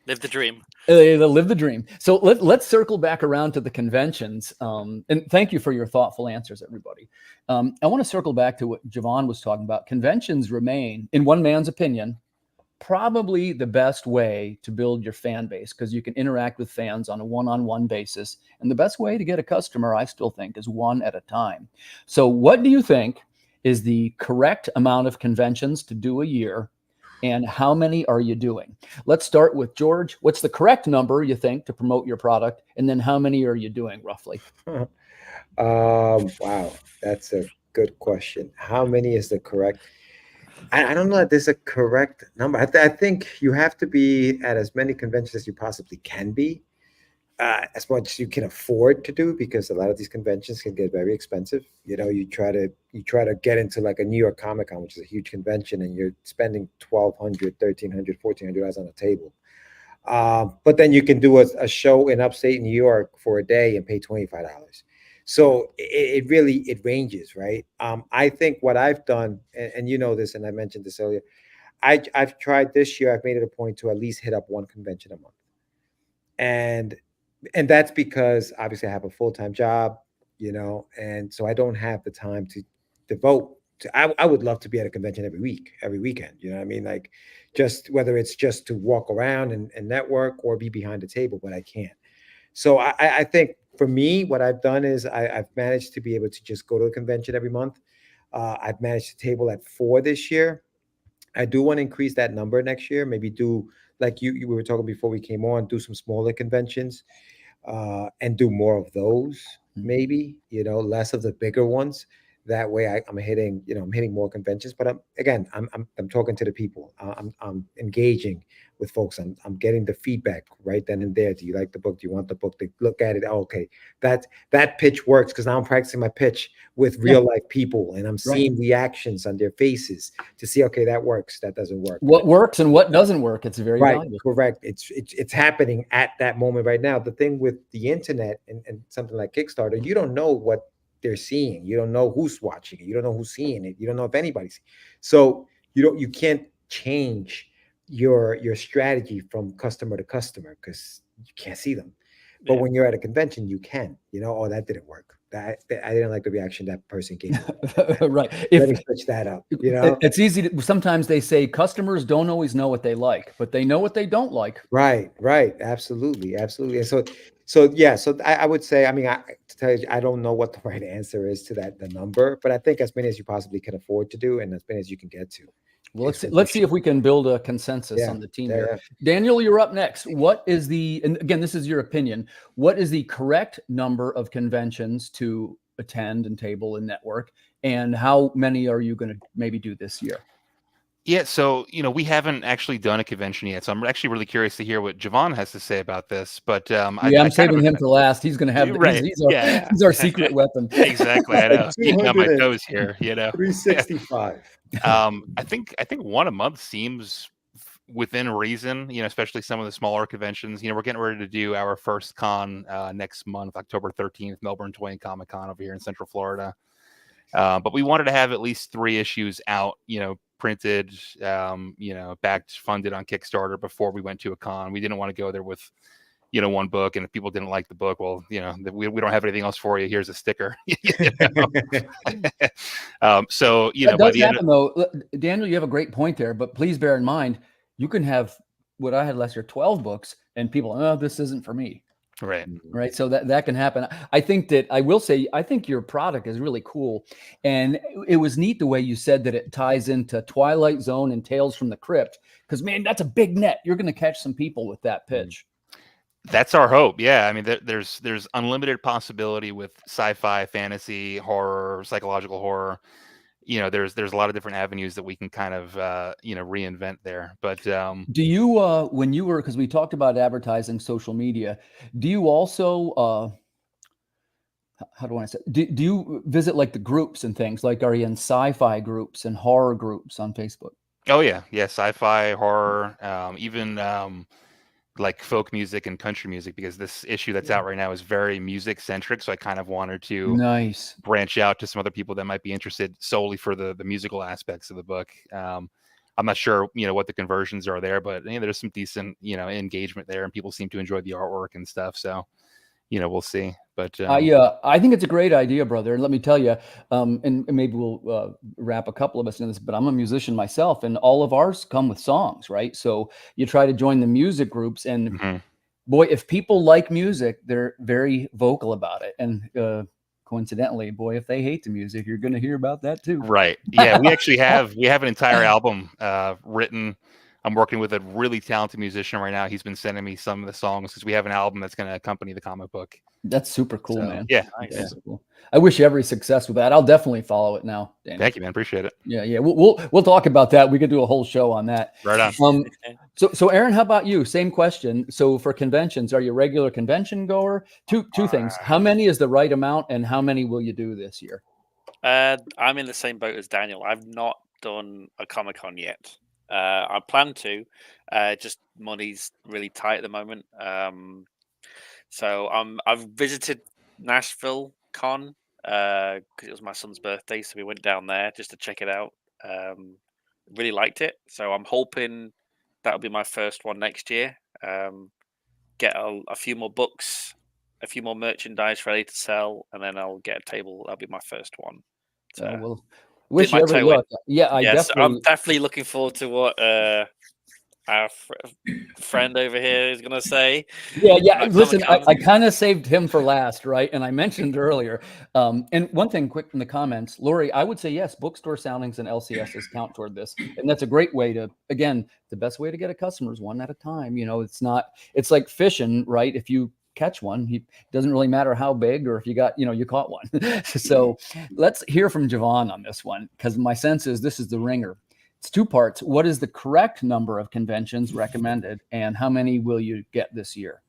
Live the dream. Live the dream. So let's circle back around to the conventions. And thank you for your thoughtful answers, everybody. I want to circle back to what Javon was talking about. Conventions remain, in one man's opinion, probably the best way to build your fan base, because you can interact with fans on a one-on-one basis. And the best way to get a customer, I still think, is one at a time. So what do you think is the correct amount of conventions to do a year? And how many are you doing? Let's start with George. What's the correct number, you think, to promote your product? And then how many are you doing roughly? Wow, that's a good question. How many is the correct? I don't know if there's a correct number. I think you have to be at as many conventions as you possibly can be, as much as you can afford to do, because a lot of these conventions can get very expensive. You know, you try to get into like a New York Comic Con, which is a huge convention, and you're spending $1,200, $1,300, $1,400 on a table. But then you can do a show in upstate New York for a day and pay $25. So it really ranges, right? I think what I've done, and you know this, and I mentioned this earlier, I've tried this year. I've made it a point to at least hit up one convention a month, and that's because obviously I have a full-time job, you know, and so I don't have the time to devote to. I would love to be at a convention every week, every weekend. You know what I mean? Like, just whether it's just to walk around and network or be behind the table, but I can't. So I think for me, what I've done is I've managed to be able to just go to a convention every month. I've managed to table at 4 this year. I do want to increase that number next year. Maybe do like you we were talking before we came on, do some smaller conventions, and do more of those. Maybe, you know, less of the bigger ones. That way, I'm hitting, you know, I'm hitting more conventions. But I'm talking to the people. I'm engaging with folks. I'm getting the feedback right then and there. Do you like the book? Do you want the book? They look at it. Oh, okay, that pitch works, because now I'm practicing my pitch with real life people, and I'm seeing reactions on their faces to see, okay, that works, that doesn't work. What works and what doesn't work. It's very valuable. Correct. It's happening at that moment right now. The thing with the internet and something like Kickstarter, you don't know what they're seeing. You don't know who's watching it. You don't know who's seeing it. You don't know if anybody's. So you can't change your strategy from customer to customer, because you can't see them. But when you're at a convention, you can. You know, oh, that didn't work. That I didn't like the reaction that person gave. Right. Let me switch that up. You know, it's easy to. Sometimes they say customers don't always know what they like, but they know what they don't like. Right. Absolutely. And so yeah. So I would say, I mean, to tell you, I don't know what the right answer is to the number, but I think as many as you possibly can afford to do, and as many as you can get to. Well, let's see if we can build a consensus on the team here. Daniel, you're up next. What is and again, this is your opinion, what is the correct number of conventions to attend and table and network? And how many are you going to maybe do this year? Yeah, so, you know, we haven't actually done a convention yet, so I'm actually really curious to hear what Javon has to say about this. But I'm saving him for last. He's going to have he's our secret weapon. Exactly, I know. Keeping on my toes here, you know. 365. I think one a month seems within reason, you know, especially some of the smaller conventions. You know, we're getting ready to do our first con next month, October 13th, Melbourne Toy Comic Con over here in Central Florida. But we wanted to have at least 3 issues out, you know, printed, you know, backed, funded on Kickstarter before we went to a con. We didn't want to go there with, you know, one book, and if people didn't like the book, well, you know, we don't have anything else for you. Here's a sticker. So, you know, that does happen, though. Daniel, you have a great point there, but please bear in mind, you can have what I had last year, 12 books, and people, oh, this isn't for me. Right. So that can happen. I think that I will say, I think your product is really cool. And it was neat the way you said that it ties into Twilight Zone and Tales from the Crypt, because, man, that's a big net. You're going to catch some people with that pitch. That's our hope. Yeah. I mean, there's unlimited possibility with sci-fi, fantasy, horror, psychological horror. You know, there's a lot of different avenues that we can kind of, you know, reinvent there. But do you, when you were, because we talked about advertising social media, do you also how do I say? Do you visit like the groups and things? Like, are you in sci-fi groups and horror groups on Facebook? Oh yeah, sci-fi, horror, even like folk music and country music, because this issue that's out right now is very music centric. So I kind of wanted to Nice. branch out to some other people that might be interested solely for the musical aspects of the book. I'm not sure, what the conversions are there, but there's some decent, engagement there, and people seem to enjoy the artwork and stuff. So, we'll see. But I think it's a great idea, brother. And let me tell you, and maybe we'll wrap a couple of us in this, but I'm a musician myself, and all of ours come with songs, right? So you try to join the music groups, and mhm. boy, if people like music, they're very vocal about it. And coincidentally, boy, if they hate the music, you're going to hear about that too. Right. Yeah, we actually have an entire album written. I'm working with a really talented musician right now. He's been sending me some of the songs because we have an album that's going to accompany the comic book. That's super cool, So, man. yeah. Nice. Yeah. Super cool. I wish you every success with that. I'll definitely follow it now, Danny. Thank you, man. Appreciate it. Yeah. We'll talk about that. We could do a whole show on that. Right on. So Aaron, how about you? Same question. So for conventions, are you a regular convention goer? Two things. How many is the right amount, and how many will you do this year? I'm in the same boat as Daniel. I've not done a Comic-Con yet. I plan to. Just money's really tight at the moment. So I've visited Nashville Con because it was my son's birthday, so we went down there just to check it out. Really liked it, so I'm hoping that'll be my first one next year. Get a few more books, a few more merchandise ready to sell, and then I'll get a table. That'll be my first one. So Well, wish you my every toe in. luck. Yeah, I'm definitely looking forward to what our friend over here is going to say. Yeah. about Listen, Comic-Con. I kind of saved him for last, right? And I mentioned earlier. And one thing quick in the comments, Lori, I would say yes, bookstore soundings and LCSs count toward this. And that's a great way to, again, the best way to get a customer is one at a time. It's like fishing, right? If you catch one, it doesn't really matter how big, or if you caught one. So let's hear from Javon on this one, because my sense is this is the ringer. It's two parts. What is the correct number of conventions recommended, and how many will you get this year?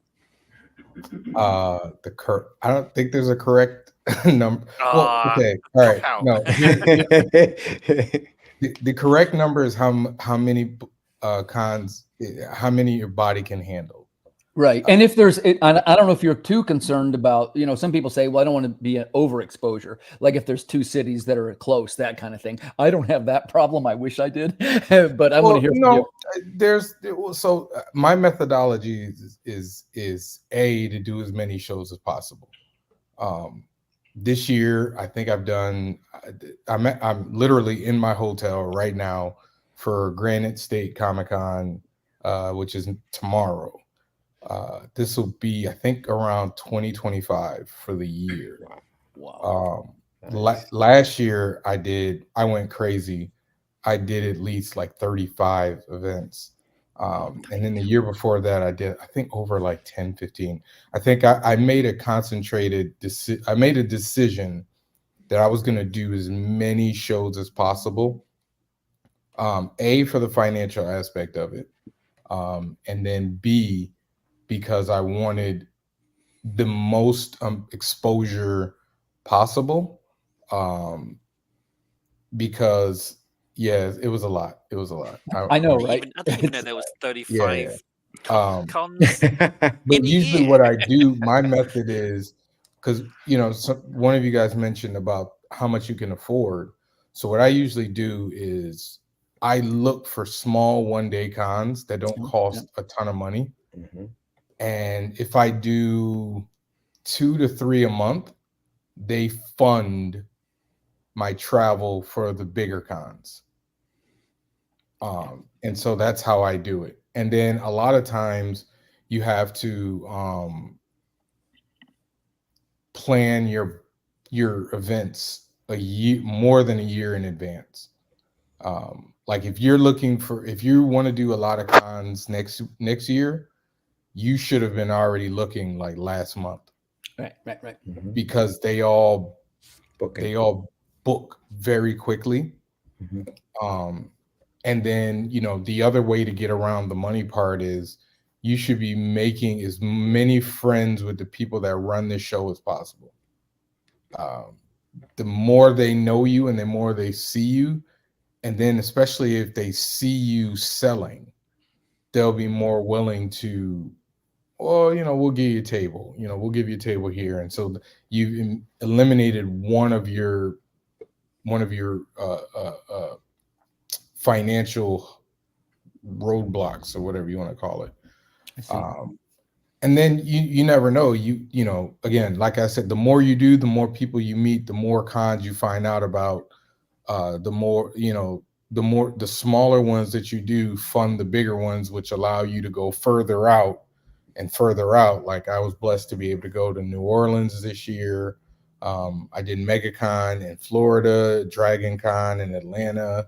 I don't think there's a correct number. Well, okay, all right. No, the correct number is how many cons, how many your body can handle. Right. And if there's, I don't know if you're too concerned about, some people say, well, I don't want to be an overexposure. Like if there's two cities that are close, that kind of thing. I don't have that problem. I wish I did, but I want to hear from you. So my methodology is to do as many shows as possible. This year, I think I've done, I'm literally in my hotel right now for Granite State Comic-Con, which is tomorrow. This will be, I think, around 2025 for the year. Wow. Nice. Last year I went crazy. I did at least like 35 events. And then the year before that, I did, I think, over like 10, 15. I think I made a I made a decision that I was going to do as many shows as possible. A, for the financial aspect of it. And then B, because I wanted the most exposure possible. Because it was a lot. It was a lot. I know, right? I didn't even know there was 35 cons. But usually what I do, my method is, because one of you guys mentioned about how much you can afford. So what I usually do is I look for small one-day cons that don't cost a ton of money. Mm-hmm. And if I do 2 to 3 a month, they fund my travel for the bigger cons. And so that's how I do it. And then a lot of times you have to plan your events more than a year in advance. Like if you want to do a lot of cons next year, you should have been already looking like last month. Right. Mm-hmm. Because they all book very quickly. Mm-hmm. And then, the other way to get around the money part is you should be making as many friends with the people that run this show as possible. the more they know you and the more they see you, and then especially if they see you selling, they'll be more willing to, well, we'll give you a table, we'll give you a table here. And so you've eliminated one of your financial roadblocks, or whatever you want to call it. I see. And then you never know. Again, like I said, the more you do, the more people you meet, the more cons you find out about. The more the smaller ones that you do fund the bigger ones, which allow you to go further out and further out. Like I was blessed to be able to go to New Orleans this year. I did MegaCon in Florida, Dragon Con in Atlanta.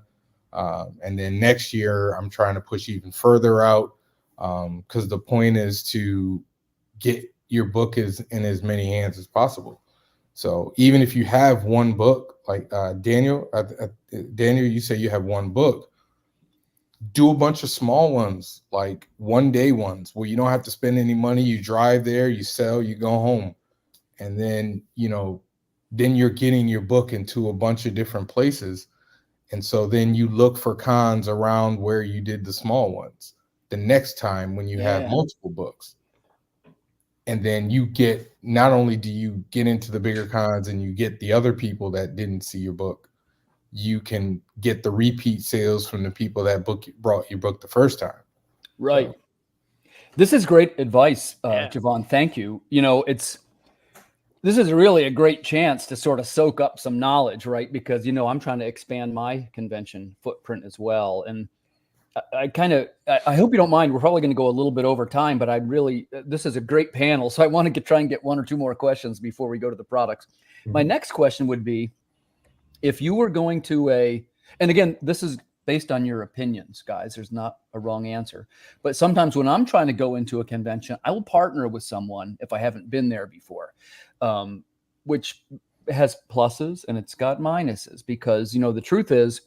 And then next year, I'm trying to push even further out, because the point is to get your book in as many hands as possible. So even if you have one book, like Daniel, you say you have one book, do a bunch of small ones, like one-day ones where you don't have to spend any money. You drive there, you sell, you go home. And then, then you're getting your book into a bunch of different places. And so then you look for cons around where you did the small ones the next time when you have multiple books. And then not only do you get into the bigger cons and you get the other people that didn't see your book, you can get the repeat sales from the people that brought your book the first time. Right. So. This is great advice, Yeah. Javon. Thank you. This is really a great chance to sort of soak up some knowledge, right? Because, I'm trying to expand my convention footprint as well. And I hope you don't mind. We're probably going to go a little bit over time, but this is a great panel. So I want to try and get one or two more questions before we go to the products. Mm-hmm. My next question would be, if you were going to and again, this is based on your opinions, guys, there's not a wrong answer, but sometimes when I'm trying to go into a convention, I will partner with someone if I haven't been there before, which has pluses and it's got minuses, because, the truth is,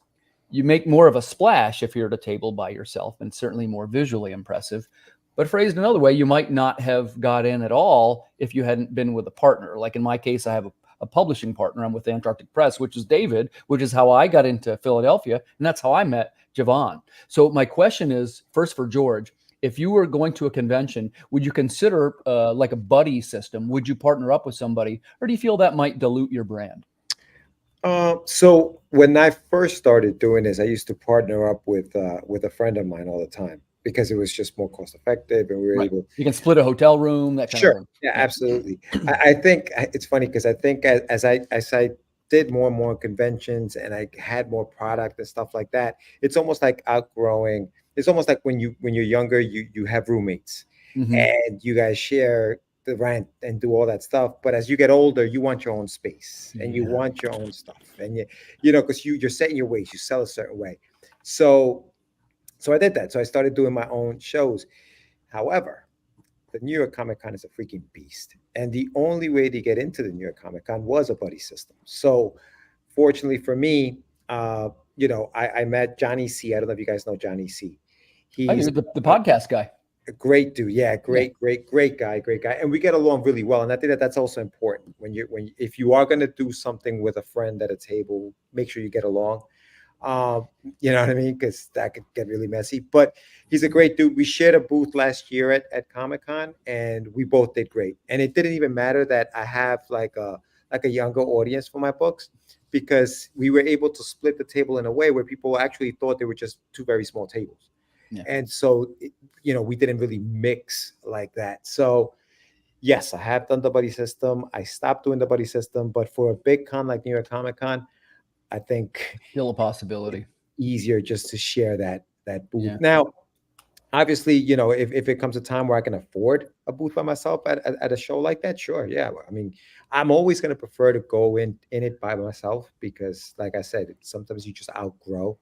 you make more of a splash if you're at a table by yourself, and certainly more visually impressive. But phrased another way, you might not have got in at all if you hadn't been with a partner. Like in my case, I have a publishing partner. I'm with Antarctic Press, which is David, which is how I got into Philadelphia. And that's how I met Javon. So my question is, first for George, if you were going to a convention, would you consider like a buddy system? Would you partner up with somebody, or do you feel that might dilute your brand? So when I first started doing this, I used to partner up with a friend of mine all the time, because it was just more cost effective, and we were able. You can split a hotel room, that kind of thing. Yeah, absolutely. I think it's funny, because I think as I did more and more conventions and I had more product and stuff like that, it's almost like outgrowing. It's almost like when you're younger, you have roommates, mm-hmm. and you guys share the rent and do all that stuff. But as you get older, you want your own space, and you want your own stuff, and because you're set in your ways. You sell a certain way. So I did that. So I started doing my own shows. However, the New York Comic Con is a freaking beast, and the only way to get into the New York Comic Con was a buddy system. So fortunately for me, I met Johnny C. I don't know if you guys know Johnny C. He's the podcast guy. A great dude. Yeah, great guy. And we get along really well. And I think that's also important if you are going to do something with a friend at a table, make sure you get along. You know what I mean? Because that could get really messy. But he's a great dude. We shared a booth last year at Comic-Con, and we both did great. And it didn't even matter that I have like a younger audience for my books, because we were able to split the table in a way where people actually thought they were just two very small tables. Yeah. And so, we didn't really mix like that. So yes, I have done the buddy system. I stopped doing the buddy system, but for a big con like New York Comic Con, I think still a possibility. Easier just to share that booth. Yeah. Now, obviously, if it comes a time where I can afford a booth by myself at a show like that, sure, yeah. I mean, I'm always going to prefer to go in it by myself, because, like I said, sometimes you just outgrow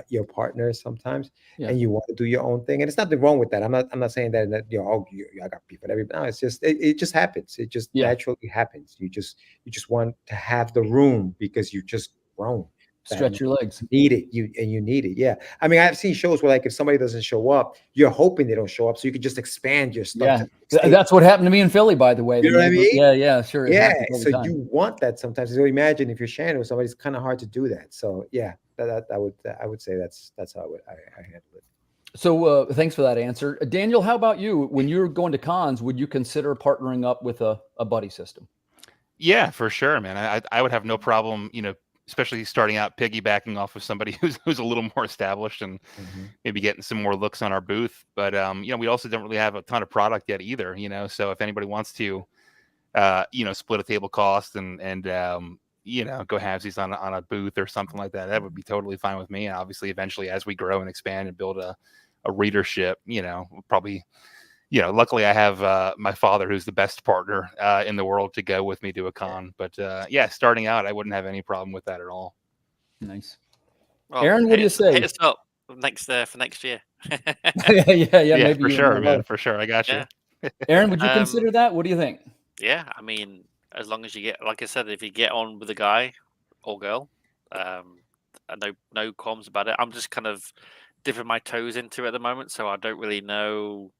your partner sometimes, and you want to do your own thing. And it's nothing wrong with that. I'm not saying that I got beef with everybody. No, it's just it just happens. It just naturally happens. You just want to have the room because you just grown. Stretch your legs. Need it. You need it. Yeah. I mean, I've seen shows where like if somebody doesn't show up, you're hoping they don't show up, so you can just expand your stuff. Yeah, to that's what happened to me in Philly, by the way. You know what I mean? Yeah, sure. It Yeah. happens all the So time. you want that sometimes. So imagine if you're sharing with somebody, it's kind of hard to do that. So yeah, I would say that's how I handle it. So thanks for that answer, Daniel. How about you? When you're going to cons, would you consider partnering up with a buddy system? Yeah, for sure, man. I would have no problem, especially starting out piggybacking off of somebody who's a little more established and maybe getting some more looks on our booth. But we also don't really have a ton of product yet either, So if anybody wants to, split a table cost and go halvesies on a booth or something like that, that would be totally fine with me. And obviously, eventually, as we grow and expand and build a readership, probably. Luckily I have my father, who's the best partner in the world, to go with me to a con. But starting out, I wouldn't have any problem with that at all. Nice. Well, Aaron, what do you say? Hit us up next for next year. yeah, maybe for sure, man. For sure, I got you. Aaron, would you consider that? What do you think? Yeah, I mean, as long as you get, like I said, if you get on with a guy or girl, no qualms about it. I'm just kind of dipping my toes into it at the moment, so I don't really know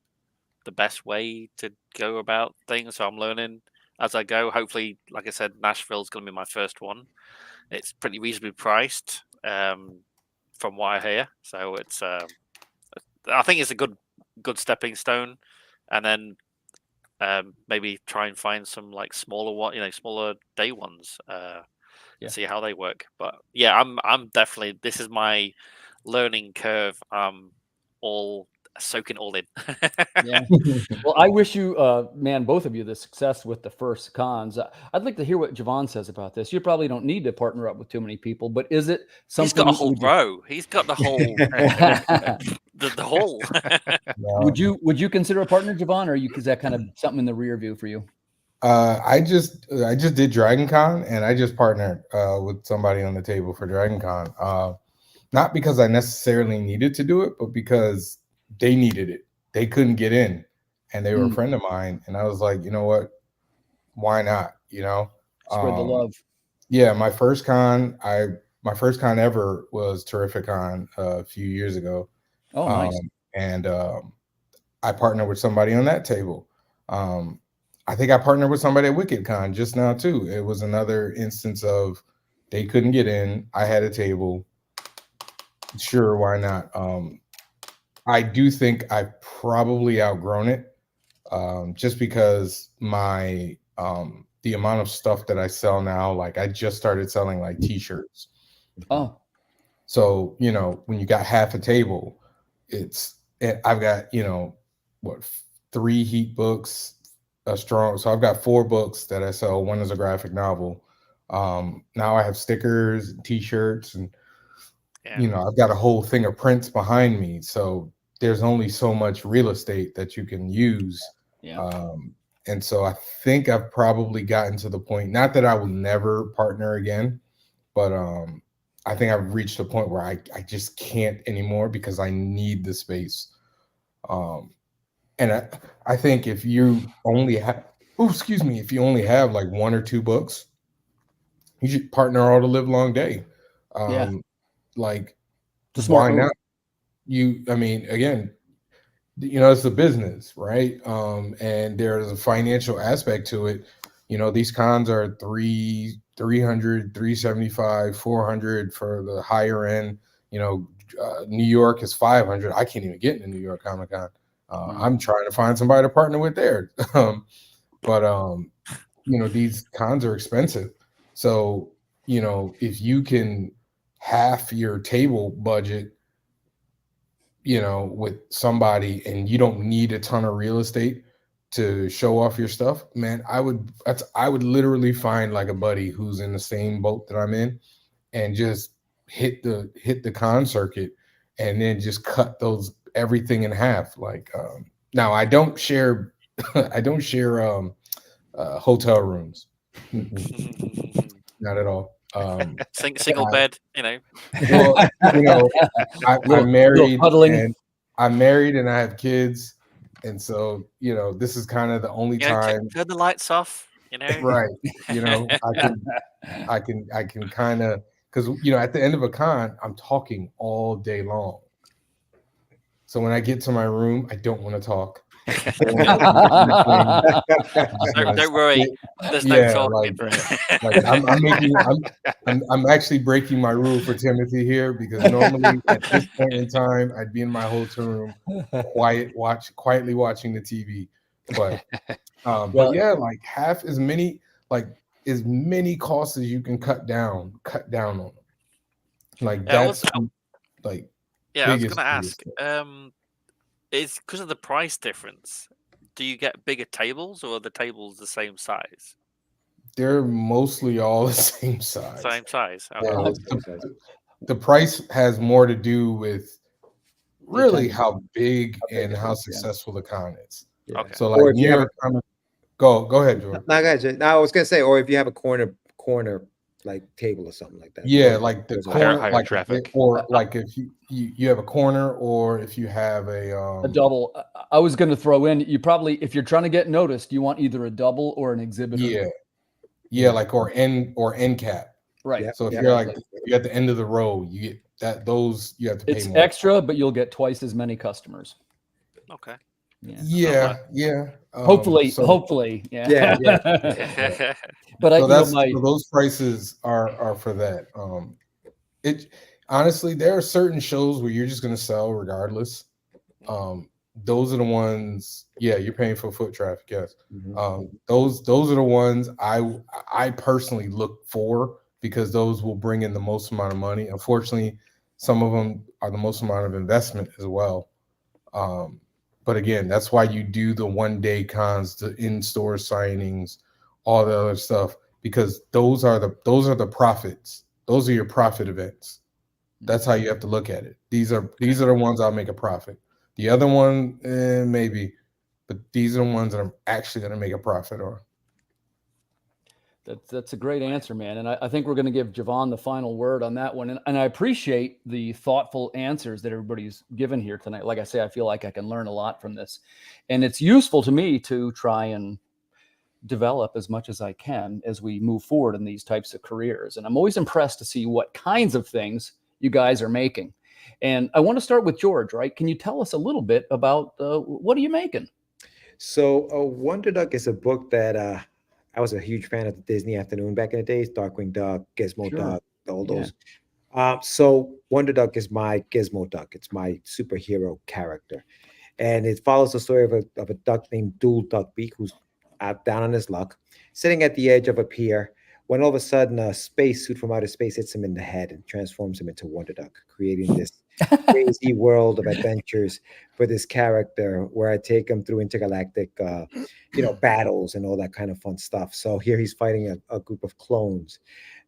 the best way to go about things. So I'm learning as I go. Hopefully, like I said, Nashville's going to be my first one. It's pretty reasonably priced, from what I hear. So it's, I think it's a good stepping stone, and then maybe try and find some like smaller day ones, see how they work. But yeah, I'm definitely, this is my learning curve. All soaking all in. Yeah. Well, I wish you, man, both of you, the success with the first cons. I'd like to hear what Javon says about this. You probably don't need to partner up with too many people, but is it something? He's got a whole row. He's got the whole the whole. Would you consider a partner, Javon, or is that kind of something in the rear view for you? I just did Dragon Con, and I just partnered with somebody on the table for Dragon Con. Not because I necessarily needed to do it, but because they needed it. They couldn't get in, and they were a friend of mine. And I was like, you know what? Why not? Spread the love. Yeah, my first con ever was Terrificon a few years ago. Oh, nice. And I partnered with somebody on that table. I think I partnered with somebody at WickedCon just now too. It was another instance of they couldn't get in. I had a table. Sure, why not? I do think I've probably outgrown it, just because my the amount of stuff that I sell now, like I just started selling like t-shirts. Oh. So, when you got half a table, I've got, 3 heat books, so I've got 4 books that I sell. One is a graphic novel. Now I have stickers and t-shirts, and I've got a whole thing of prints behind me. So there's only so much real estate that you can use. Yeah. And so I think I've probably gotten to the point, not that I will never partner again, but I think I've reached a point where I just can't anymore because I need the space. And I think if you only have, if you only have like 1 or 2 books, you should partner all the live long day. Like, why not? Again, it's a business, right? And there's a financial aspect to it. These cons are $300, $375, $400 for the higher end. New York is $500. I can't even get into New York Comic Con. I'm trying to find somebody to partner with there. But these cons are expensive. So, if you can half your table budget, with somebody, and you don't need a ton of real estate to show off your stuff, man, I would literally find like a buddy who's in the same boat that I'm in, and just hit the con circuit, and then just cut everything in half. Like, now I don't share hotel rooms. Not at all. Single bed, Well, I'm married, and I have kids, and so this is kind of the only time. Turn the lights off, Right. I can kind of because at the end of a con, I'm talking all day long. So when I get to my room, I don't want to talk. Don't worry, there's no talking. I'm actually breaking my rule for Timothy here, because normally at this point in time I'd be in my hotel room, quietly watching the TV. But yeah, like half as many, like as many costs as you can cut down on them. Like that's like I was gonna ask, it's because of the price difference. Do you get bigger tables, or are the tables the same size? They're mostly all the same size. Same size. Okay. The price has more to do with really how big and how successful the con is. Yeah. Okay. So like New York Comic, go ahead, George. No, I was gonna say, or if you have a corner like table or something like that. Yeah, like the corner, higher like traffic, or like if you have a corner, or if you have a double. I was going to throw in, you probably, if you're trying to get noticed, you want either a double or an exhibitor. Yeah, like or end cap. Right. So if you're like you're at the end of the row, you get those you have to pay it's more. Extra, but you'll get twice as many customers. Okay. Yeah. Hopefully. Yeah. But so those prices are for that. It honestly, there are certain shows where you're just going to sell regardless. Those are the ones. Yeah, you're paying for foot traffic. Yes. Those are the ones I personally look for, because those will bring in the most amount of money. Unfortunately, some of them are the most amount of investment as well. But again, that's why you do the one-day cons, the in-store signings, all the other stuff, because those are the profits. Those are your profit events. That's how you have to look at it. These are the ones I'll make a profit. The other one, maybe, but these are the ones that I'm actually going to make a profit on. That's a great answer, man. And I think we're going to give Javon the final word on that one. And I appreciate the thoughtful answers that everybody's given here tonight. Like I say, I feel like I can learn a lot from this. And it's useful to me to try and develop as much as I can as we move forward in these types of careers. And I'm always impressed to see what kinds of things you guys are making. And I want to start with George, right? Can you tell us a little bit about what are you making? So Wonder Duck is a book that I was a huge fan of the Disney Afternoon back in the days, Darkwing Duck, Gizmo Duck, all those. So Wonder Duck is my Gizmo Duck. It's my superhero character. And it follows the story of a duck named Dual Duckbeak, who's down on his luck, sitting at the edge of a pier, when all of a sudden a spacesuit from outer space hits him in the head and transforms him into Wonder Duck, creating this crazy world of adventures for this character, where I take him through intergalactic battles and all that kind of fun stuff. So here he's fighting a group of clones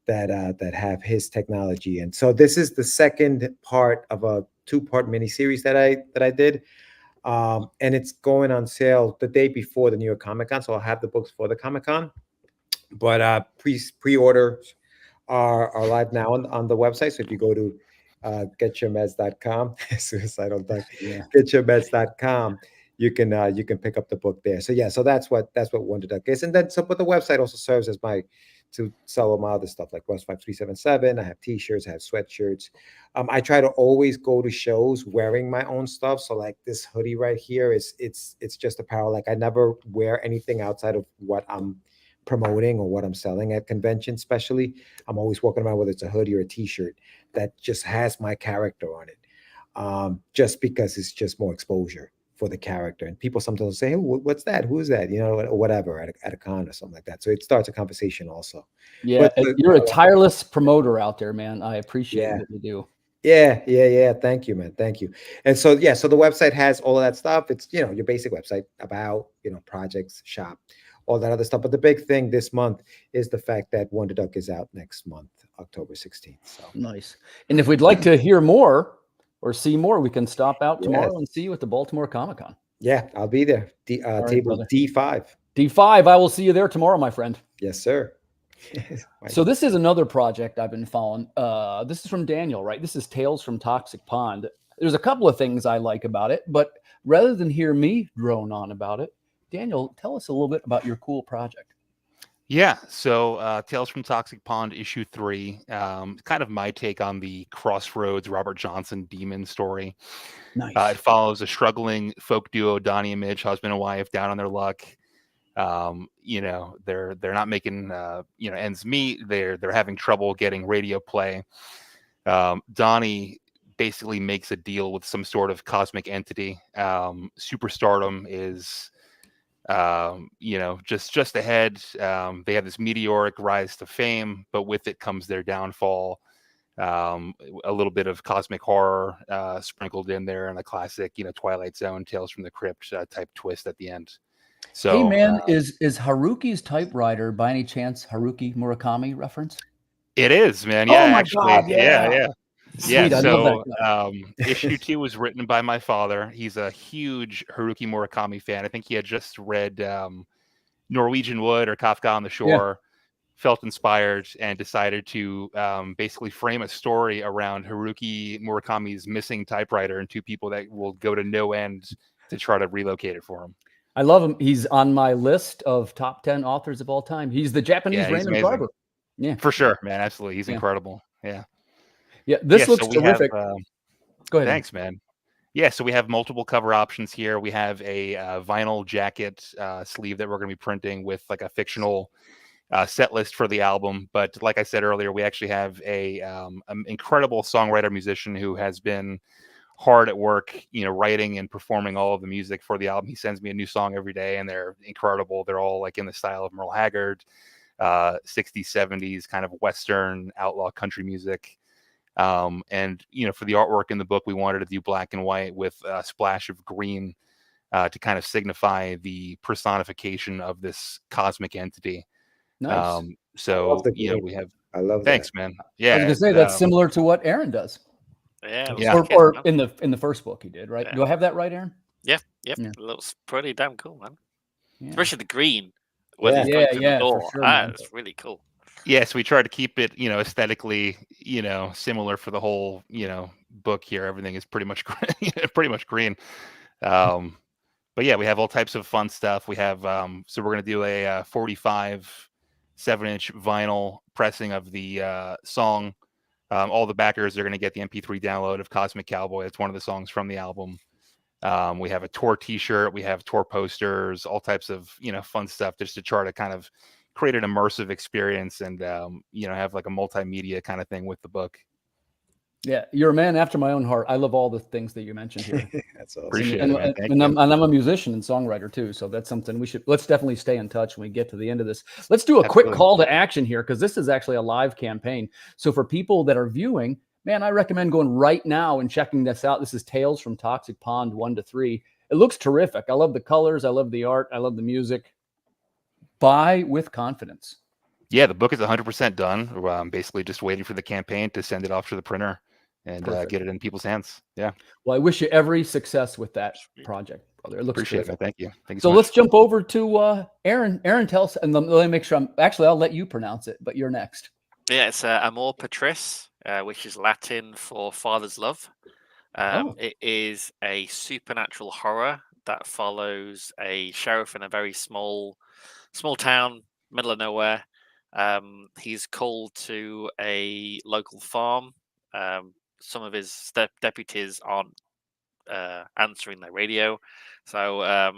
that have his technology. And so this is the second part of a 2-part miniseries that I did. And it's going on sale the day before the New York Comic Con. So I'll have the books for the Comic Con, but pre-orders are live now on the website. So if you go to getyourmeds.com, suicidal duck, getyourmeds.com, you can pick up the book there. So that's what Wonder Duck is. And then but the website also serves as to sell all my other stuff like Rust 5377. I have t-shirts, I have sweatshirts. I try to always go to shows wearing my own stuff. So like this hoodie right here it's just apparel. Like I never wear anything outside of what I'm promoting or what I'm selling at conventions. Especially, I'm always walking around, whether it's a hoodie or a t-shirt that just has my character on it, just because it's just more exposure for the character. And people sometimes say, hey, what's that? Who is that? Or whatever at a con or something like that. So it starts a conversation also. Yeah, you're a tireless promoter out there, man. I appreciate what you do. Yeah. Thank you, man. Thank you. And so, so the website has all of that stuff. It's, your basic website about, projects, shop, all that other stuff. But the big thing this month is the fact that Wonder Duck is out next month, October 16th. So nice. And if we'd like to hear more or see more, we can stop out tomorrow and see you at the Baltimore Comic Con. Yeah, I'll be there. Table brother. D5. D5. I will see you there tomorrow, my friend. Yes, sir. So this is another project I've been following. This is from Daniel, right? This is Tales from Toxic Pond. There's a couple of things I like about it, but rather than hear me drone on about it, Daniel, tell us a little bit about your cool project. Yeah, so Tales from Toxic Pond issue 3, kind of my take on the Crossroads Robert Johnson demon story. It Nice. follows a struggling folk duo, Donnie and Midge, husband and wife, down on their luck. They're not making ends meet. They're having trouble getting radio play. Donnie basically makes a deal with some sort of cosmic entity. Superstardom is just ahead. They have this meteoric rise to fame, but with it comes their downfall. A little bit of cosmic horror sprinkled in there, and a classic, Twilight Zone, Tales from the Crypt type twist at the end. So, Hey man, is Haruki's typewriter by any chance Haruki Murakami reference? it is, man. Oh Yeah, my actually, God, yeah. yeah. Sweet, I love So, that guy. issue 2 was written by my father. He's a huge Haruki Murakami fan. I think he had just read Norwegian Wood or Kafka on the Yeah. Shore. Felt inspired and decided to basically frame a story around Haruki Murakami's missing typewriter and 2 people that will go to no end to try to relocate it for him. I love him. He's on my list of top 10 authors of all time. He's the Japanese Yeah, he's Raymond amazing. Carver. Yeah, For sure, man. Absolutely. He's Yeah. incredible. Yeah. yeah. This Yeah, looks so we have, terrific. Go ahead. thanks, man. Yeah, so we have multiple cover options here. We have a vinyl jacket sleeve that we're going to be printing with like a fictional set list for the album. But like I said earlier, we actually have an incredible songwriter musician who has been hard at work, writing and performing all of the music for the album. He sends me a new song every day, and they're incredible. They're all like in the style of Merle Haggard, 60s, 70s kind of Western outlaw country music. And for the artwork in the book, we wanted to do black and white with a splash of green to kind of signify the personification of this cosmic entity. Nice. So green. we have. I love Thanks, that. man. I Yeah, was gonna say that's similar to what Aaron does. Yeah, it Yeah. looks good, Or man. in the first book he did, right? Yeah. Do I have that right, Aaron? Yep. Yeah. It looks pretty damn cool, man. Yeah. Especially the green when Yeah. he's going through Yeah, the for door. sure, man. It's really cool. Yes, we try to keep it, aesthetically, similar for the whole, book here. Everything is pretty much pretty much green. But yeah, we have all types of fun stuff. We have so we're gonna do a 45 7-inch vinyl pressing of the song. All the backers are going to get the MP3 download of Cosmic Cowboy. It's one of the songs from the album. We have a tour T-shirt. We have tour posters, all types of fun stuff, just to try to kind of create an immersive experience and have like a multimedia kind of thing with the book. Yeah, you're a man after my own heart. I love all the things that you mentioned here. That's awesome. Appreciate and, it, man. Thank and you. I'm a musician and songwriter too, so that's something let's definitely stay in touch when we get to the end of this. Let's do a quick Absolutely. call to action here, because this is actually a live campaign. So for people that are viewing, man, I recommend going right now and checking this out. This is Tales from Toxic Pond 1 to 3. It looks terrific. I love the colors. I love the art. I love the music. Buy with confidence. Yeah, the book is 100% done. I'm basically just waiting for the campaign to send it off to the printer and Perfect. get it in people's hands. Yeah. Well, I wish you every success with that project, brother. It looks Appreciate it, terrific. man. Thank you. Thank you So so much. let's jump over to Aaron. Aaron, tell us, and let me make sure I'll let you pronounce it, but you're next. Yeah, it's Amor Patris, which is Latin for father's love. It is a supernatural horror that follows a sheriff in a very small town, middle of nowhere. He's called to a local farm. Some of his deputies aren't answering their radio, so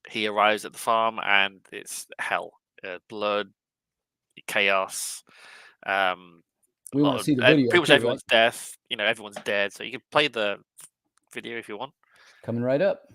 he arrives at the farm and it's hell, blood, chaos. We want to see the video. Pretty much too, everyone's death. Everyone's dead. So you can play the video if you want. coming right up.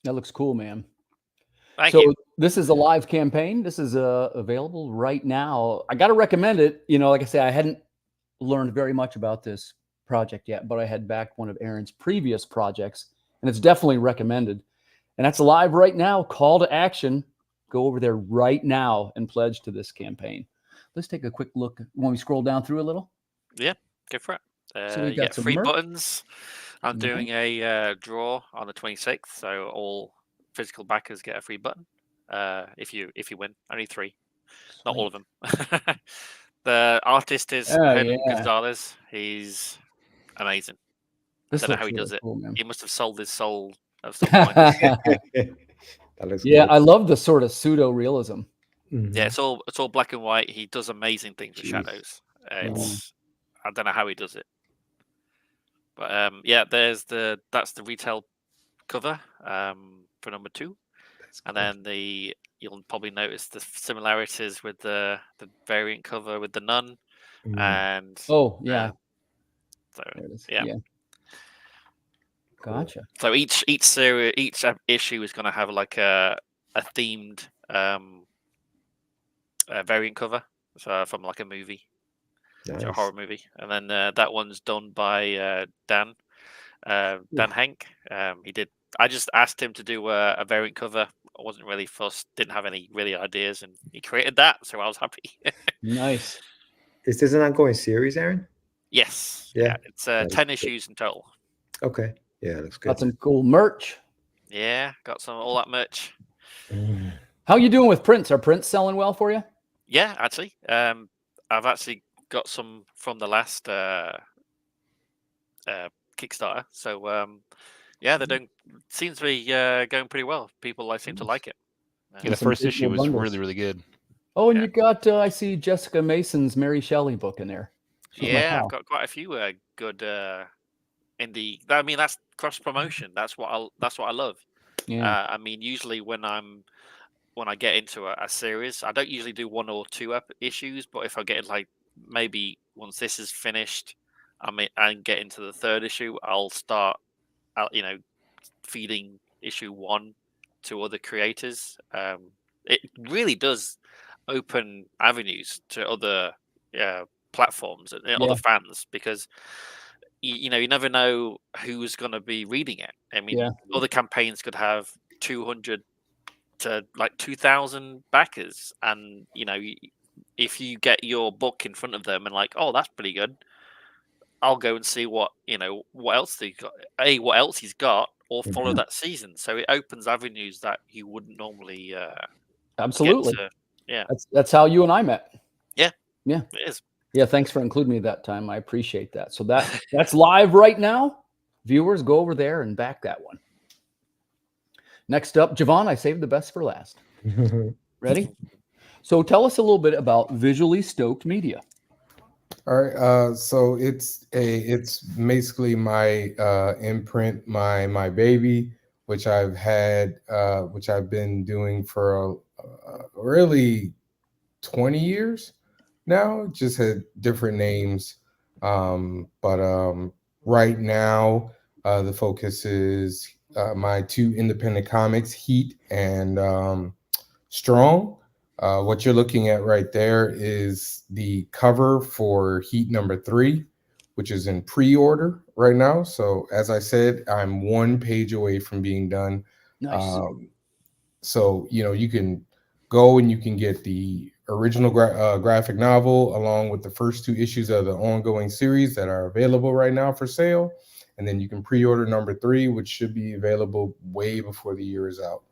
That looks cool, man. Thank So you. this is a live campaign. This is available right now. I got to recommend it. You know, like I say, I hadn't learned very much about this project yet, but I had backed one of Aaron's previous projects, and it's definitely recommended. And that's live right now. Call to action. Go over there right now and pledge to this campaign. Let's take a quick look. When we scroll down through a little. Yeah, go for it. So we You got get some 3 merch. buttons. I'm Mhm. doing a draw on the 26th, so all physical backers get a free button. If you win, only 3, not all of them. The artist is Oh, Hernan yeah. Gonzalez. He's amazing. This I don't know looks how he really does it. cool, man. He must have sold his soul at some point. That looks Yeah, good. I love the sort of pseudo realism. Yeah, it's all black and white. He does amazing things with Jeez. shadows. I don't know how he does it, but yeah, that's the retail cover for number 2, That's and cool. then you'll probably notice the similarities with the variant cover with the nun, and Oh, yeah. so There it is. yeah. Yeah. Cool. Gotcha. So each series, each issue is going to have like a themed variant cover, so from like a movie, so a Nice. horror movie, and then that one's done by Dan Hank. He did. I just asked him to do a variant cover. I wasn't really fussed. Didn't have any really ideas, and he created that, so I was happy. Nice. Is this an ongoing series, Aaron? Yes. Yeah. It's That is 10 good. issues in total. Okay. Yeah, looks Got good. some cool merch. Yeah, got all that merch. How you doing with prints? Are prints selling well for you? Yeah, actually, I've actually got some from the last Kickstarter. So yeah, they're doing. Seems to be going pretty well. People seem to like it. Yeah, the some first issue digital was bundles. really, really good. Oh, and Yeah. you got I see Jessica Mason's Mary Shelley book in there. She's my Yeah, pal. I've got quite a few good indie. I mean, that's cross promotion. That's what I love. Yeah. I mean, usually when I get into a series, I don't usually do 1 or 2 issues, but if I get like maybe once this is finished, and get into the 3rd issue, I'll start out, feeding issue 1 to other creators. It really does open avenues to other platforms and Yeah. other fans, because you never know who's going to be reading it. I mean, Yeah. other campaigns could have 200 to like 2,000 backers, and if you get your book in front of them and like, oh, that's pretty good, I'll go and see what else they got, what else he's got, or follow that season. So it opens avenues that you wouldn't normally Absolutely. get to. Yeah, That's how you and I met. Yeah. Yeah. It is. Yeah. Thanks for including me that time. I appreciate that. So that's live right now. Viewers, go over there and back that one. Next up, Javon, I saved the best for last. Ready? So tell us a little bit about Visually Stoked Media. All right. So it's basically my imprint, my baby, which I've been doing for really 20 years now. Just had different names, but right now the focus is my 2 independent comics, Heat and Strong. What you're looking at right there is the cover for Heat number 3, which is in pre-order right now. So as I said, I'm 1 page away from being done. Nice. So you can go and you can get the original graphic novel along with the first 2 issues of the ongoing series that are available right now for sale, and then you can pre-order number 3, which should be available way before the year is out.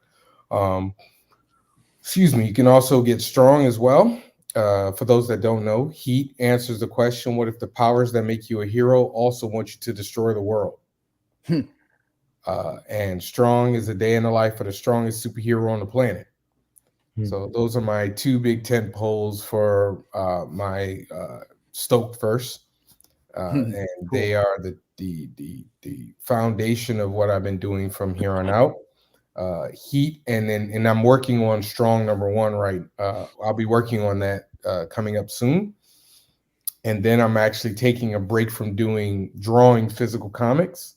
Excuse me. You can also get Strong as well. For those that don't know, Heat answers the question, what if the powers that make you a hero also want you to destroy the world? And Strong is a day in the life of the strongest superhero on the planet. So those are my 2 big tent poles for my Stoked verse. And Cool. they are the foundation of what I've been doing from here on out. Heat, and I'm working on Strong number 1, right? I'll be working on that coming up soon. And then I'm actually taking a break from drawing physical comics.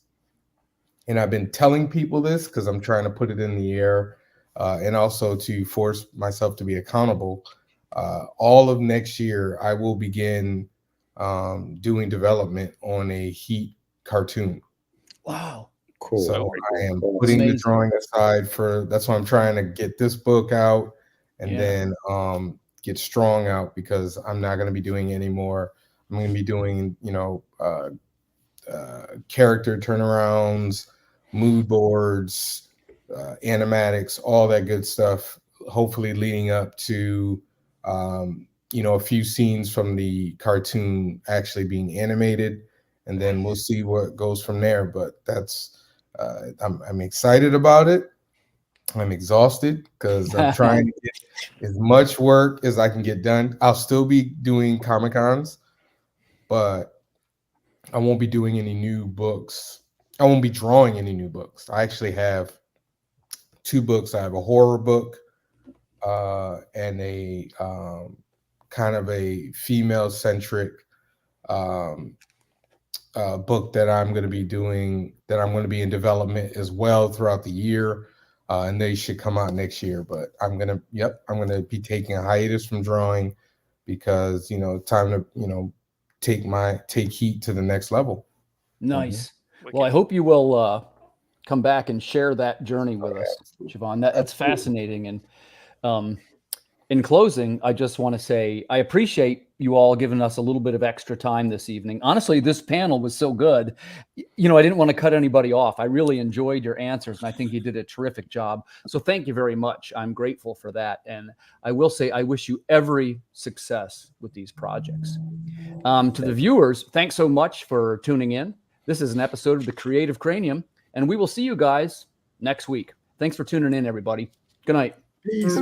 and I've been telling people this because I'm trying to put it in the air, and also to force myself to be accountable. All of next year, I will begin doing development on a Heat cartoon. Wow. Cool. So I am Cool. putting the Amazing. drawing aside for, that's why I'm trying to get this book out and Yeah. then get Strong out, because I'm not going to be doing any more. I'm going to be doing, character turnarounds, mood boards, animatics, all that good stuff. Hopefully leading up to, a few scenes from the cartoon actually being animated, and then we'll see what goes from there. But that's, I'm excited about it. I'm exhausted because I'm trying to get as much work as I can get done. I'll still be doing Comic Cons, but I won't be doing any new books. I won't be drawing any new books. I actually have 2 books. I have a horror book and a kind of a female-centric book that I'm going to be doing, that I'm going to be in development as well throughout the year. And they should come out next year. But I'm going to be taking a hiatus from drawing because, time to, take Heat to the next level. Nice. Wicked. Well, I hope you will come back and share that journey with us, Siobhan. That's Absolutely. fascinating. And in closing, I just want to say I appreciate you all giving us a little bit of extra time this evening. Honestly, this panel was so good. I didn't want to cut anybody off. I really enjoyed your answers, and I think you did a terrific job. So thank you very much. I'm grateful for that. And I will say I wish you every success with these projects. To the viewers, thanks so much for tuning in. This is an episode of the Creative Cranium, and we will see you guys next week. Thanks for tuning in, everybody. Good night. Peace.